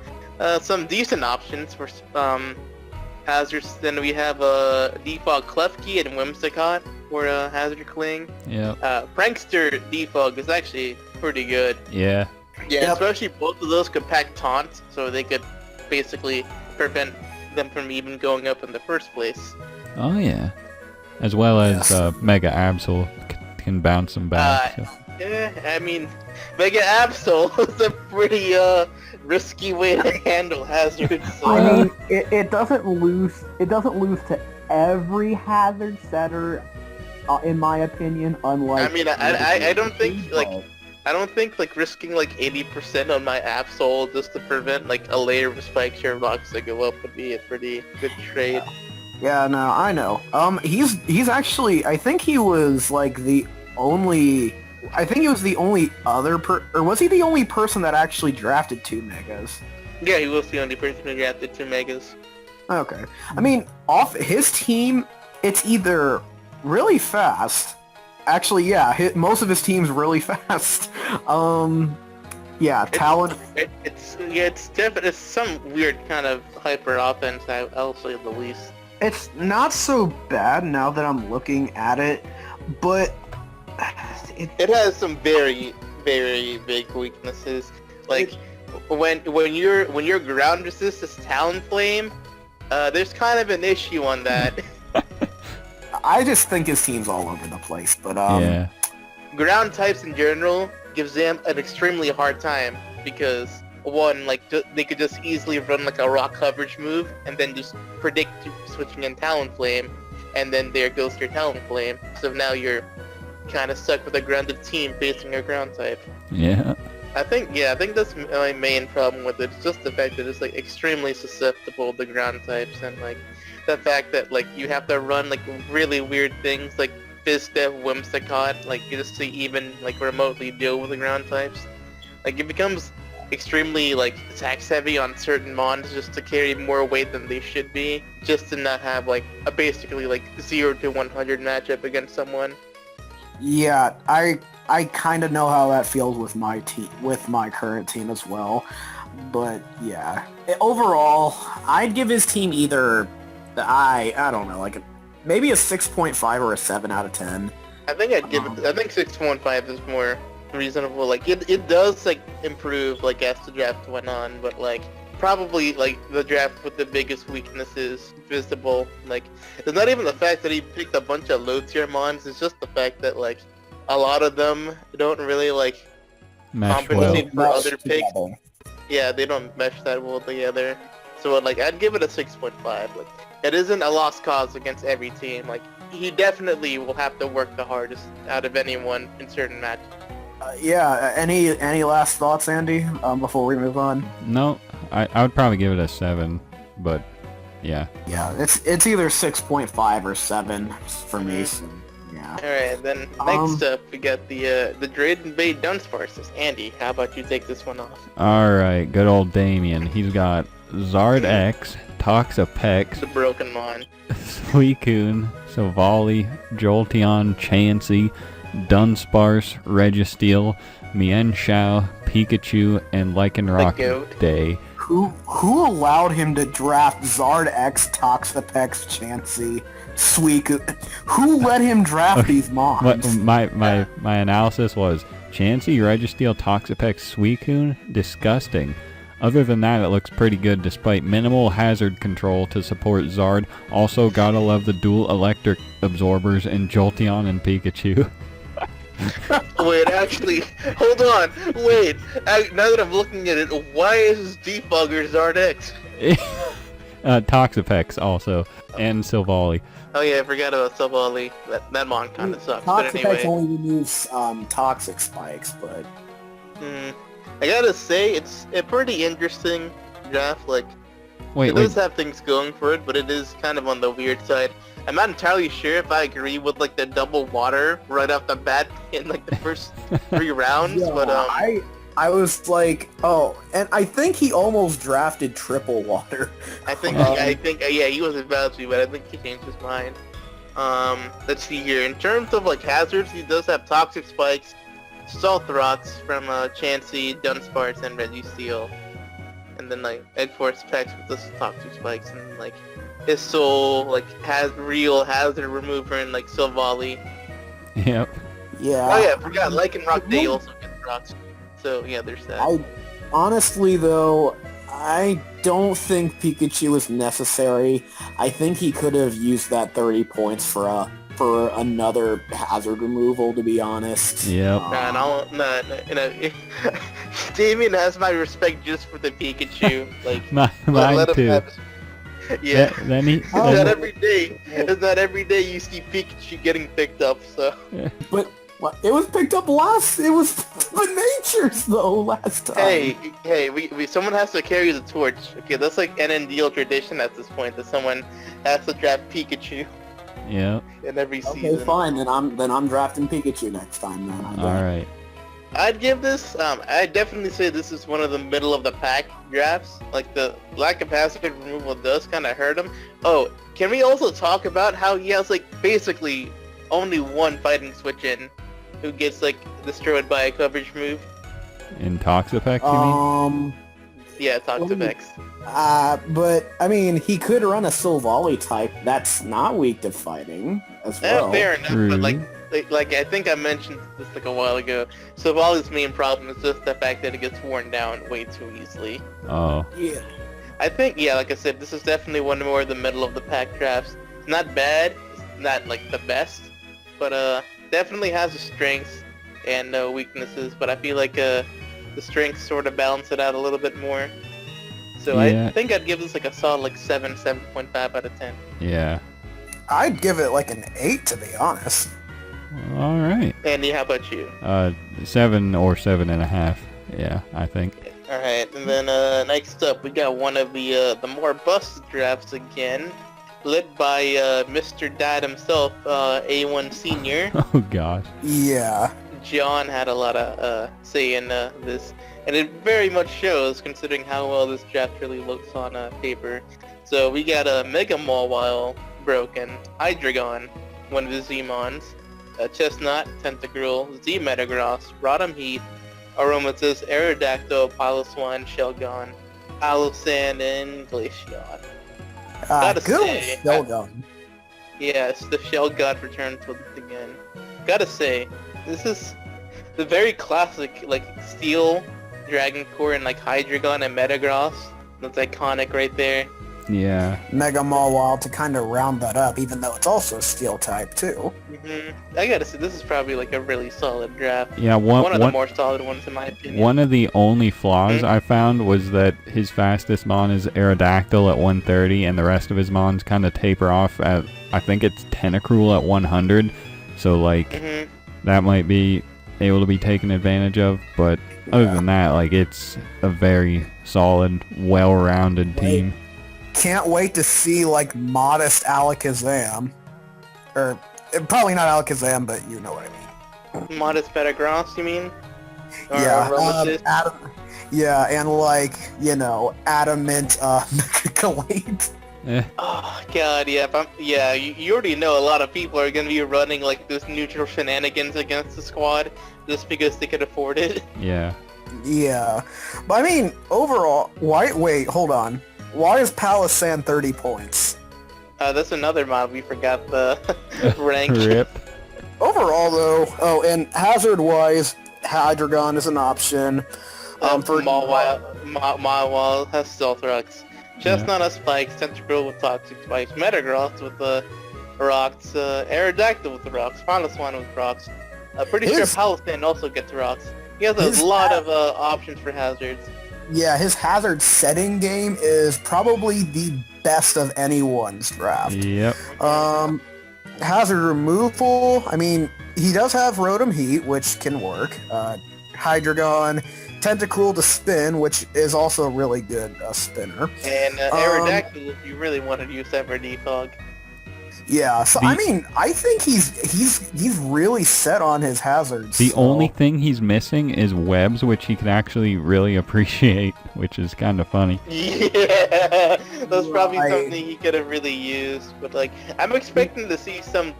some decent options for hazards. Then we have Defog Klefki and Whimsicott for Hazard Cling. Yeah. Prankster Defog is actually pretty good. Yeah. Yeah, Yep. especially both of those could pack taunts, so they could basically prevent them from even going up in the first place. Oh yeah. As well as Mega Absol can bounce them back. So. Yeah, I mean, Mega Absol is a pretty risky way to handle hazards. So. I mean, it doesn't lose to every hazard setter, in my opinion. Unlike, I mean, I don't think like risking like 80% on my Absol just to prevent like a layer of spike share box to go up would be a pretty good trade. Yeah, no, I know. He's actually, I think he was like the only, I think he was the only other or was he the only person that actually drafted 2 Megas? Yeah, he was the only person who drafted 2 Megas. Okay. I mean, off his team, it's either really fast. Actually, yeah, most of his team's really fast. Yeah, Talon. It's definitely some weird kind of hyper offense. I'll say the least. It's not so bad now that I'm looking at it, but It has some very, very big weaknesses. Like when your ground resist is Talonflame, there's kind of an issue on that. I just think his team's all over the place. But Yeah. Ground types in general gives them an extremely hard time because one, like they could just easily run like a rock coverage move and then just predict switching in Talonflame, and then there goes your Talonflame. So now you're kind of stuck with a grounded team facing a ground type. Yeah. I think that's my main problem with it. It's just the fact that it's like extremely susceptible to ground types, and like the fact that like you have to run like really weird things like Bizdev, Whimsicott, like just to even like remotely deal with the ground types. Like it becomes extremely like tax heavy on certain mons just to carry more weight than they should be, just to not have like a basically like 0 to 100 matchup against someone. Yeah, I kind of know how that feels with my team, with my current team as well. But yeah, overall, I'd give his team either I don't know, like maybe a 6.5 or a 7 out of 10. I think I'd give it. I think 6.5 is more reasonable. Like it does like improve like as the draft went on, but like probably like the draft with the biggest weaknesses visible. Like it's not even the fact that he picked a bunch of low tier mons. It's just the fact that like a lot of them don't really like Mesh well. compensate for other picks. Together. Yeah, they don't mesh that well together. So like I'd give it a 6.5. Like it isn't a lost cause against every team. Like he definitely will have to work the hardest out of anyone in certain matches. Yeah, any last thoughts, Andy, before we move on? No, I would probably give it a 7, but yeah. Yeah, it's either 6.5 or 7 for me. So, yeah. Alright, then next up we got the Drayden Bay Dunsparce. Andy, how about you take this one off? Alright, good old Damien. He's got Zard X, Toxapex, The broken mon. Suicune, Savali, Jolteon, Chansey, Dunsparce, Registeel, Mienshao, Pikachu, and The Lycanroc goat. Day. Who allowed him to draft Zard X, Toxapex, Chansey, Suicune? Who let him draft these mons? But my analysis was Chansey, Registeel, Toxapex, Suicune, disgusting. Other than that, it looks pretty good despite minimal hazard control to support Zard. Also, gotta love the dual electric absorbers in Jolteon and Pikachu. Wait, actually, hold on. Wait, now that I'm looking at it, why is Defogger Zard X? Toxapex also, and Silvally. Oh yeah, I forgot about Savali. That mon kind of sucks. But Toxapex anyway, only removes toxic spikes, but I gotta say it's a pretty interesting draft. Like Wait, it does have things going for it, but it is kind of on the weird side. I'm not entirely sure if I agree with like the double water right off the bat in like the first 3 rounds, yeah, but I was like, oh, and I think he almost drafted triple water. I think yeah, he was about to, but I think he changed his mind. Let's see here. In terms of like hazards, he does have toxic spikes, Salt Rocks from Chansey, Dunsparce, and Registeel, and then like Egg Force Pex with the toxic spikes, and like his soul like has real hazard remover and like Silvally. Yep. Yeah. Oh yeah, I forgot. Lycanroc Day also gets rocks. So yeah, there's that. Honestly though, I don't think Pikachu is necessary. I think he could have used that 30 points for another hazard removal, to be honest. Yep. Damien has my respect just for the Pikachu. Like, Mine let him too. have his... Yeah. Then he. It's not every day. It's not every day you see Pikachu getting picked up. So. But it was picked up last. It was the Natures though last time. Hey, we someone has to carry the torch. Okay, that's like NNDL tradition at this point. That someone has to draft Pikachu. Yep. In every Okay, season. fine. Then I'm drafting Pikachu next time. Then. All right. I'd give this, I'd definitely say this is one of the middle of the pack drafts. Like, the lack of hazard removal does kind of hurt him. Oh, can we also talk about how he has, like, basically only one fighting switch in who gets, like, destroyed by a coverage move? In Toxapex, you mean? Yeah, Toxapex. But, I mean, he could run a Silvally type that's not weak to fighting as well. Fair enough, True. but, like I think I mentioned this, like, a while ago, Silvally's main problem is just the fact that it gets worn down way too easily. Oh. Yeah. I think, yeah, like I said, this is definitely one more of the middle of the pack drafts. It's not bad, it's not, like, the best, but, definitely has its strengths and weaknesses, but I feel like, the strengths sort of balance it out a little bit more. So Yeah. I think I'd give this, like, a solid, like, 7.5 out of 10. Yeah. I'd give it like an 8, to be honest. All right. Andy, how about you? 7 or 7.5. Yeah, I think. Alright, and then next up we got one of the more busted drafts again, led by Mr. Dad himself, A1 Senior. Oh gosh. Yeah. John had a lot of say in this, And it very much shows, considering how well this draft really looks on paper. So we got a Mega Mawile broken, Hydreigon, one of the Zmons, Chestnut, Tentacruel, Z Metagross, Rotom Heat, Aromatisse, Aerodactyl, Piloswine, Shelgon, Palossand, and Glaceon. Gotta Good say, Shelgon. yes, the Shell God returns once again. Gotta say, this is the very classic, like, Steel, Dragon Core, and, like, Hydreigon and Metagross. That's iconic right there. Yeah. Mega Mawile to kind of round that up, even though it's also Steel type too. I gotta say, this is probably, like, a really solid draft. Yeah, One of the more solid ones, in my opinion. One of the only flaws I found was that his fastest mon is Aerodactyl at 130, and the rest of his mons kind of taper off at, I think it's Tentacruel at 100. So, like, that might be able to be taken advantage of, but other than that, like, it's a very solid, well-rounded team. Can't wait to see, like, modest Alakazam. Or, probably not Alakazam, but you know what I mean. Modest Metagross, you mean? Or Yeah, Aromatisse? yeah, and, like, you know, Adamant, Galate. Oh god, yeah, you already know a lot of people are gonna be running like this neutral shenanigans against the squad just because they could afford it. Yeah. Yeah, but I mean, overall, wait, hold on. Why is Palossand 30 points? That's another mod we forgot the rank. Rip. Overall, though, and hazard-wise, Hydreigon is an option. For Mawile has Stealth Rocks. Chestnut has Spikes, Tentacruel with Toxic Spikes, Metagross with the Rocks, Aerodactyl with the Rocks, Piloswine with Rocks. Pretty sure Palossand also gets Rocks. He has a lot of options for hazards. Yeah, his hazard setting game is probably the best of anyone's draft. Yep. Hazard removal, I mean, he does have Rotom Heat, which can work. Hydreigon, Tentacruel to spin, which is also a really good spinner. And Aerodactyl if you really want to use that for defog. Yeah, so I mean, I think he's really set on his hazards. The only thing he's missing is webs, which he can actually really appreciate, which is kind of funny. Yeah, that's probably something he could have really used. But like, I'm expecting to see some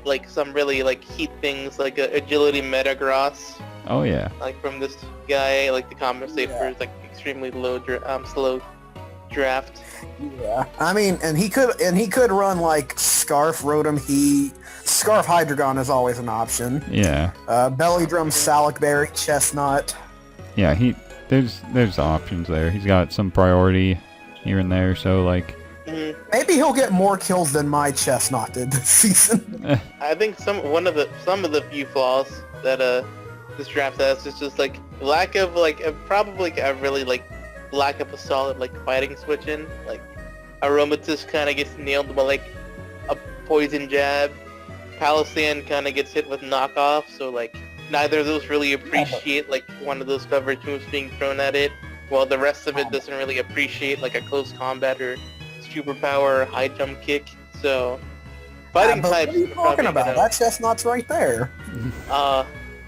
really like heat things, like agility Metagross. Oh yeah. Like from this guy, like to compensate for his like extremely slow draft. Yeah, I mean, and he could run like Scarf Rotom Heat. Scarf Hydreigon is always an option. Yeah. Belly Drum Salicberry Chestnut. Yeah, there's options there. He's got some priority here and there, so like. Maybe he'll get more kills than my Chestnut did this season. I think some of the few flaws that this draft has is just like lack of like probably a really like lack of a solid like fighting switch in. Like Aromatisse kind of gets nailed by like a poison jab. Palossand kind of gets hit with knockoff, so like neither of those really appreciate like one of those coverage moves being thrown at it, while the rest of it doesn't really appreciate like a close combat or superpower or high jump kick. So fighting types. What are you talking about? That Chestnut's right there.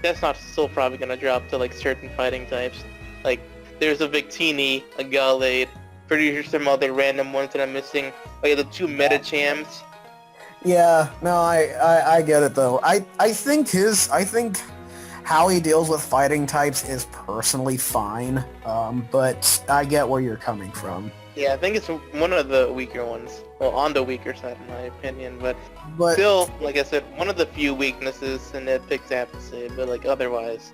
Chestnut's still probably gonna drop to like certain fighting types. Like there's a Victini, a Galade, pretty sure some other random ones that I'm missing. Like the two Metachams. Yeah, no, I get it though. I think how he deals with fighting types is personally fine, but I get where you're coming from. Yeah, I think it's one of the weaker ones. Well, on the weaker side in my opinion, but still, like I said, one of the few weaknesses in nitpicks I have to say, but like otherwise,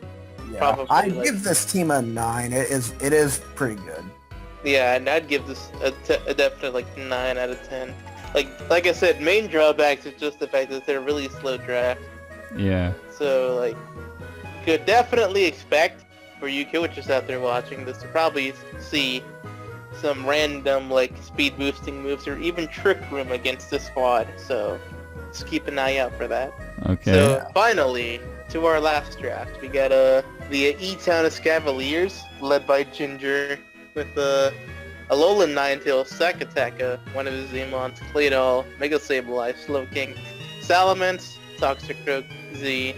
yeah, probably I'd give this team a 9. It is pretty good. Yeah, and I'd give this a definite like 9 out of 10. Like I said, main drawbacks is just the fact that they're really slow draft. Yeah. So like, could definitely expect for you coaches out there watching this to probably see some random like speed boosting moves or even trick room against the squad. So just keep an eye out for that. Okay. So finally, to our last draft, we got the E-Town Escavaliers led by Ginger with Alolan Ninetales, Sakataka, one of his Zemons, Claydol, Mega Sableye, Slowking, Salamence, Toxicroak, Z,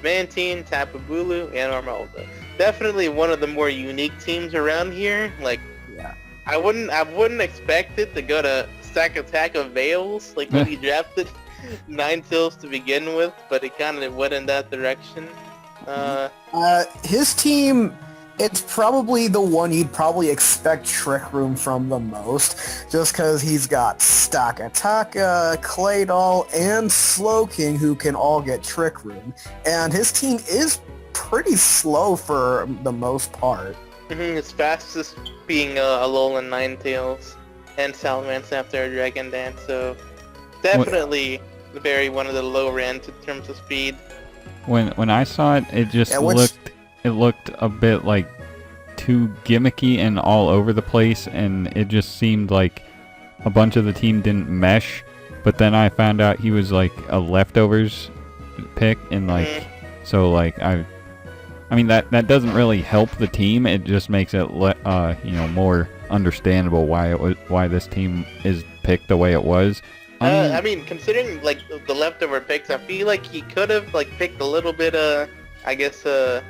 Mantine, Tapu Bulu, and Armaldo. definitely one of the more unique teams around here. Like, Yeah. I wouldn't expect it to go to Stack Attack of Veils, like when he drafted Ninetales to begin with, but it kind of went in that direction. His team, it's probably the one you'd probably expect Trick Room from the most, just because he's got Stakataka, Claydol, and Slowking who can all get Trick Room. And his team is pretty slow for the most part. His fastest being Alolan Ninetales and Salamence after a Dragon Dance, so definitely very one of the lower ends in terms of speed. When I saw it, it just looked a bit like too gimmicky and all over the place, and it just seemed like a bunch of the team didn't mesh. But then I found out he was like a leftovers pick, and like so like I mean that doesn't really help the team. It just makes it more understandable why this team is picked the way it was. I mean, considering like the leftover picks, I feel like he could have like picked a little bit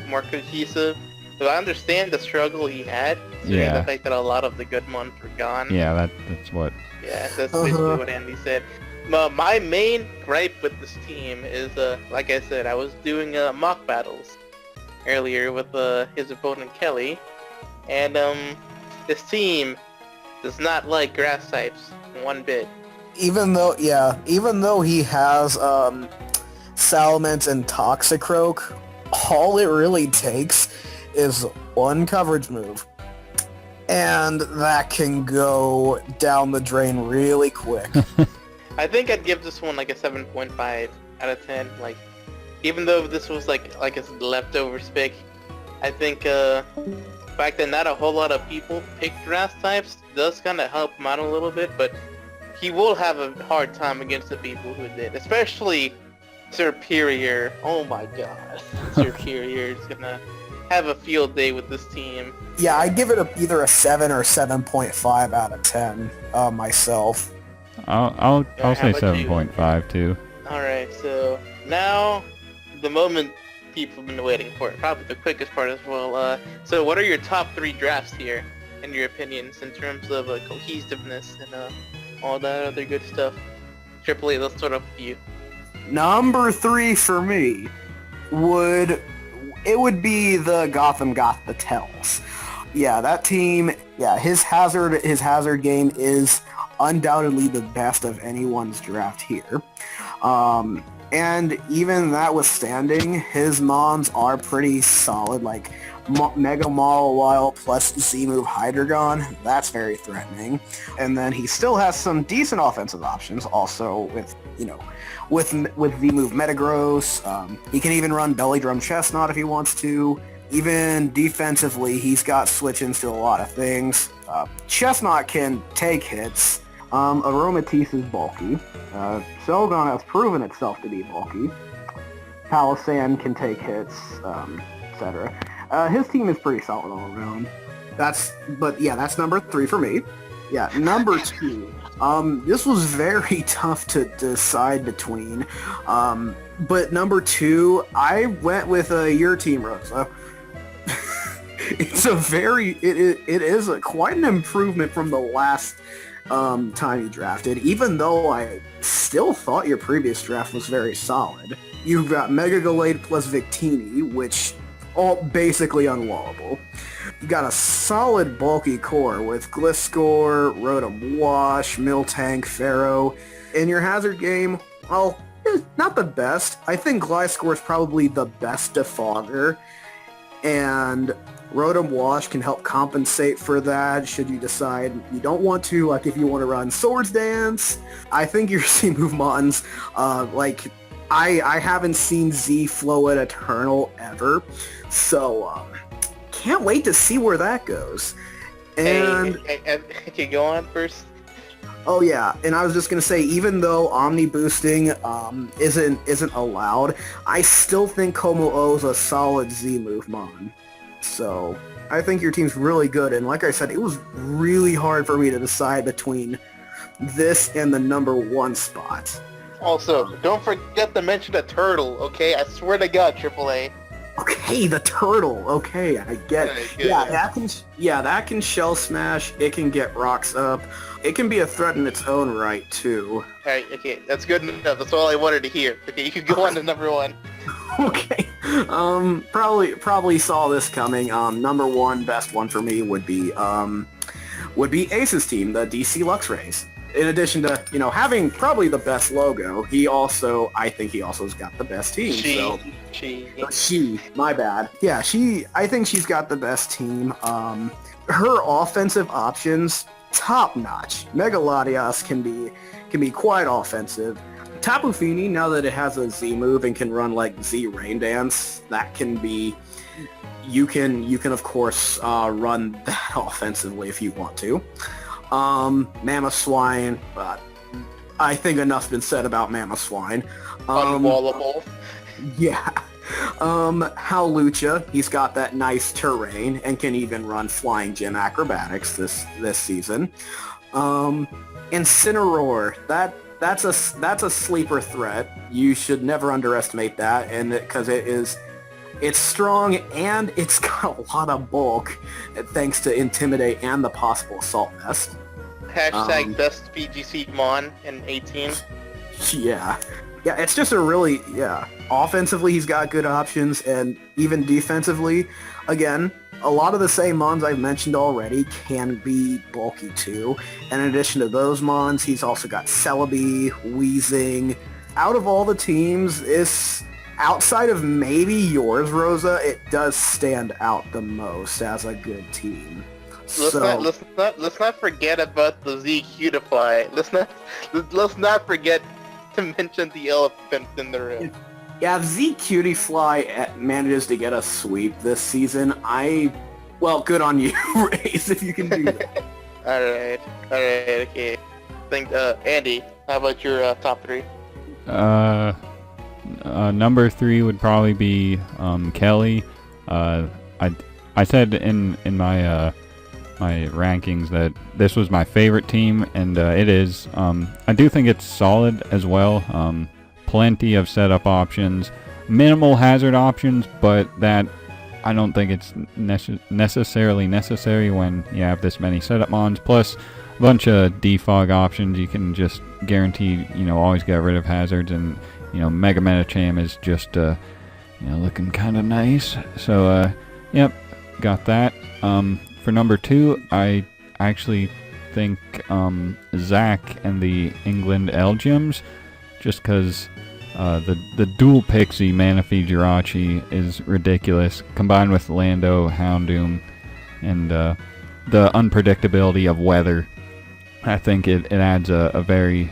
more cohesive. So I understand the struggle he had, considering the fact that a lot of the good ones were gone. Yeah, that's what. Yeah, that's basically what Andy said. My main gripe with this team is, like I said, I was doing mock battles earlier with his opponent Kelly, and this team does not like grass types one bit. Even though he has Salamence and Toxicroak, all it really takes is one coverage move, and that can go down the drain really quick. I think I'd give this one like a 7.5 out of 10. Like, even though this was like a leftovers pick, I think the fact that not a whole lot of people pick grass types does kind of help him out a little bit, but he will have a hard time against the people who did, especially Superior. Oh my god, Superior is gonna have a field day with this team. Yeah, I give it either a 7 or 7.5 out of 10 myself. I'll say 7.5 too. Alright, so now the moment people have been waiting for, probably the quickest part as well. So what are your top 3 drafts here, in your opinions, in terms of cohesiveness and all that other good stuff? Triple A, let's start off with you. Number 3 for me would be the Gotham Gothitelles. Yeah, that team, his hazard game is undoubtedly the best of anyone's draft here. And even that withstanding, his mons are pretty solid, like Mega Mawile plus Z-move Hydreigon. That's very threatening. And then he still has some decent offensive options also with Z-move Metagross. He can even run Belly Drum Chestnut if he wants to. Even defensively, he's got switch-ins to a lot of things. Chestnut can take hits. Aromatisse is bulky. Selgon has proven itself to be bulky. Palisand can take hits, etc. His team is pretty solid all around. That's number 3 for me. Yeah, number 2. This was very tough to decide between. But number 2, I went with your team, Rosa. It is quite an improvement from the last time you drafted, even though I still thought your previous draft was very solid. You've got Mega Gallade plus Victini, which all basically unwallable. You got a solid bulky core with Gliscor, Rotom Wash, Miltank, Pharaoh. In your hazard game, well, not the best. I think Gliscor is probably the best defogger, and Rotom Wash can help compensate for that should you decide you don't want to, like if you want to run Swords Dance. I think your Z-move mons, I haven't seen Z-Flow at Eternal ever, so can't wait to see where that goes. And can you go on first? Oh yeah, and I was just gonna say, even though Omni boosting isn't allowed, I still think Como-O is a solid Z-move mon. So I think your team's really good, and like I said, it was really hard for me to decide between this and the number 1 spot. Also, don't forget to mention a turtle, okay? I swear to God, AAA. Okay, the turtle. Okay, I get it. Okay, good. That can shell smash. It can get rocks up. It can be a threat in its own right too. Alright, okay, that's good enough. That's all I wanted to hear. Okay, you can go on to number 1. Okay. Probably saw this coming. Number one, best one for me would be Ace's team, the DC Lux Rays. In addition to, having probably the best logo, I think he also's got the best team. She, my bad. Yeah, I think she's got the best team. Her offensive options, top notch. Megalodios can be quite offensive. Tapu Fini, now that it has a Z move and can run like Z Rain Dance, that can be, you can of course run that offensively if you want to. Mammoth Swine, I think enough's been said about Mammoth Swine. Unwallable. Yeah. Howlucha, he's got that nice terrain and can even run Flying Gym Acrobatics this season. Incineroar, that's a sleeper threat. You should never underestimate that, and because it's strong and it's got a lot of bulk, thanks to Intimidate and the possible Assault Vest. Hashtag best PGC Mon in 18. Yeah, it's just offensively he's got good options, and even defensively, again, a lot of the same Mons I've mentioned already can be bulky too. And in addition to those Mons, he's also got Celebi, Weezing. Out of all the teams, outside of maybe yours, Rosa, it does stand out the most as a good team. Let's not forget about the Z Cutify. Let's not forget to mention the elephant in the room. Yeah, if Z Cutify manages to get a sweep this season, good on you, Raze, if you can do that. Alright, okay. Andy, how about your top 3? Number 3 would probably be Kelly. I said in my my rankings that this was my favorite team, and it is. I do think it's solid as well. Plenty of setup options, minimal hazard options, but that I don't think it's necessarily necessary when you have this many setup mons. Plus, a bunch of defog options. You can just guarantee, always get rid of hazards, and Mega Metacham is just looking kind of nice. So yep, got that. For number 2, I actually think Zach and the England Elgems, just because the dual Pixie Manaphy Jirachi is ridiculous, combined with Lando, Houndoom, and the unpredictability of weather. I think it adds a very,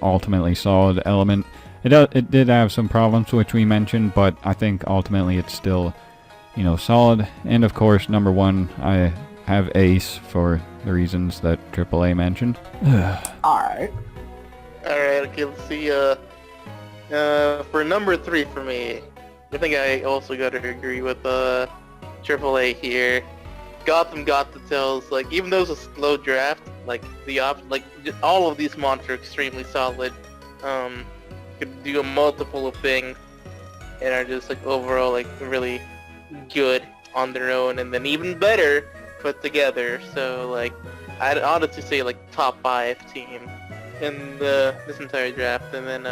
ultimately solid element. It did have some problems, which we mentioned, but I think ultimately it's still, solid. And of course, number 1, I have Ace for the reasons that AAA mentioned. Alright. Okay, let's see, for number 3 for me, I think I also gotta agree with, AAA here. Gotham got the tells, even though it's a slow draft, all of these monsters are extremely solid, could do multiple of things, and are just, overall, really good on their own, and then even better put together. So, I'd honestly say, top 5 team in this entire draft. And then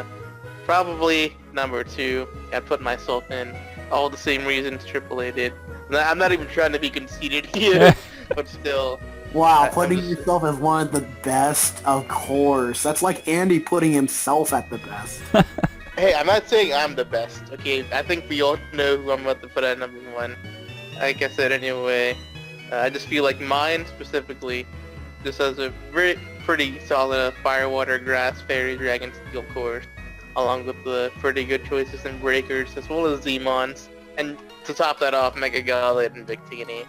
probably number 2, I'd put myself in. All the same reasons AAA did. I'm not even trying to be conceited here, but still. Wow, putting yourself as one of the best, of course. That's like Andy putting himself at the best. Hey, I'm not saying I'm the best, okay? I think we all know who I'm about to put at number 1. Like I said anyway, I just feel like mine specifically just has a pretty solid Firewater, Grass, Fairy, Dragon, Steel course, along with the pretty good choices in Breakers, as well as Z-Mons. And to top that off, Mega Gauntlet and Victini.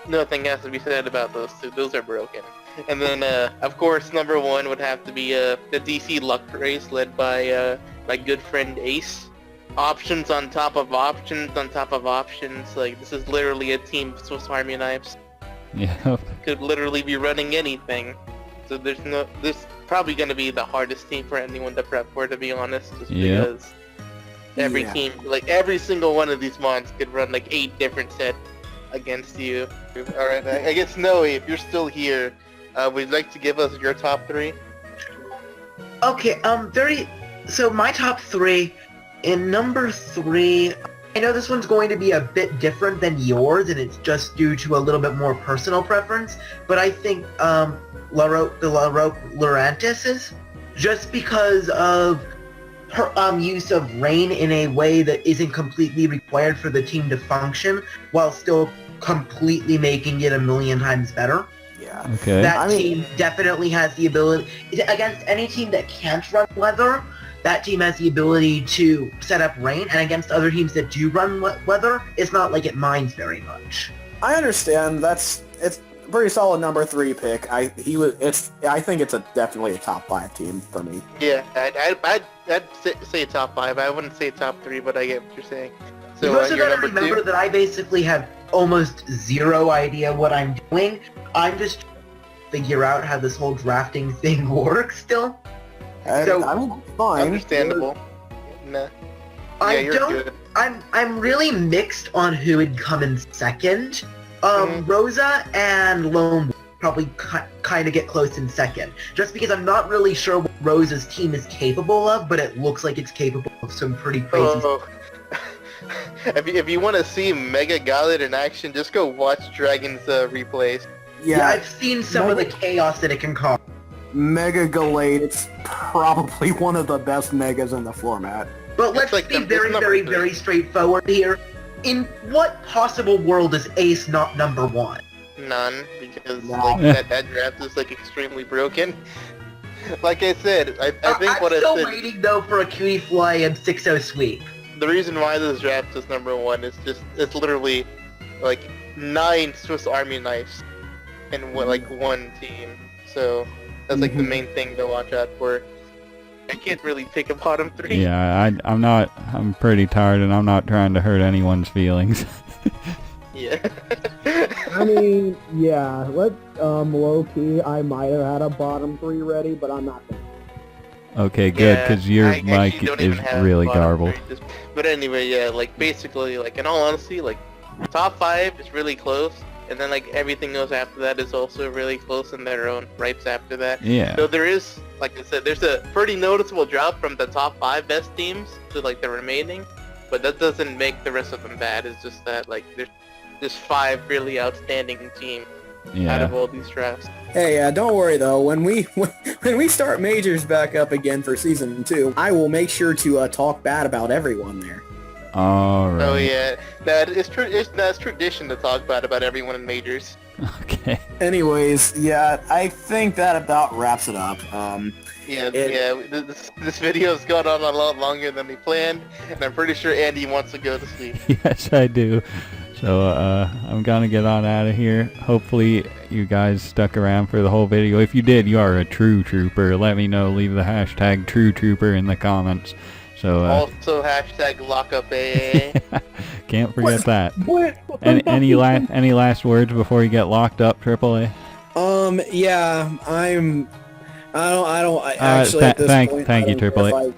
Nothing has to be said about those two. Those are broken. And then, of course, number 1 would have to be the DC Luck Race, led by my good friend Ace. Options on top of options on top of options. This is literally a team of Swiss Army knives. Yeah. Could literally be running anything. So this probably going to be the hardest team for anyone to prep for, to be honest. Just because Every Yeah. team, like every single one of these mons could run like 8 different sets against you. Alright, I guess Noe, if you're still here, would you like to give us your top 3? Okay, so my top 3, in number 3, I know this one's going to be a bit different than yours, and it's just due to a little bit more personal preference, but I think, Lurantis is, just because of her use of rain in a way that isn't completely required for the team to function, while still completely making it a million times better. Yeah. Okay. That team definitely has the ability, against any team that can't run weather, that team has the ability to set up rain, and against other teams that do run weather, it's not like it minds very much. I understand. It's a pretty solid number 3 pick. I think it's definitely a top 5 team for me. Yeah, I'd say top 5. I wouldn't say top 3, but I get what you're saying. So You also your gotta number remember 2? that I basically have almost zero idea what I'm doing. I'm just trying to figure out how this whole drafting thing works still. So- I mean, fine. Understandable. Nah. Yeah, I you're don't. good. I'm really mixed on who would come in second. Rosa and Lone Wolf probably kind of get close in second, just because I'm not really sure what Rosa's team is capable of, but it looks like it's capable of some pretty crazy. Oh. If you want to see Mega Gallad in action, just go watch Dragon's replays. Yeah, I've seen some of the chaos that it can cause. Mega Gallade, it's probably one of the best megas in the format. But let's like be the- very, it's number very, 3. very straightforward here. In what possible world is Ace not number 1? None, because No. like that draft is like extremely broken. Like I said, I think what I'm I still said, waiting though for a Cutie Fly and 6-0 sweep. the reason why this draft is number 1 is just, it's literally like 9 Swiss Army knives in one team. So that's like the main thing to watch out for. I can't really pick a bottom 3. Yeah, I'm pretty tired, and I'm not trying to hurt anyone's feelings. Yeah. I mean, yeah, low key, I might have had a bottom 3 ready, but I'm not gonna. Okay, good, Yeah, because your I actually mic don't is even have really bottom garbled. 3, but anyway, yeah, like basically, like in all honesty, like top 5 is really close, and then like everything else after that is also really close in their own rights after that. Yeah. So there is, like I said, there's a pretty noticeable drop from the top 5 best teams to like the remaining, but that doesn't make the rest of them bad. It's just that like there's just 5 really outstanding teams out Yeah. of all these drafts. Hey, don't worry though. When we start majors back up again for season 2, I will make sure to talk bad about everyone there. All right. Oh yeah, that's tradition to talk about everyone in majors. Okay. Anyways, yeah, I think that about wraps it up. This video's gone on a lot longer than we planned, and I'm pretty sure Andy wants to go to sleep. Yes, I do. So I'm gonna get on out of here. Hopefully you guys stuck around for the whole video. If you did, you are a true trooper. Let me know. Leave the hashtag true trooper in the comments. So Also hashtag lockup can't forget that. What? Any last words before you get locked up, AAA? Yeah, I don't actually at this point. Thank I you, don't care Triple if A. I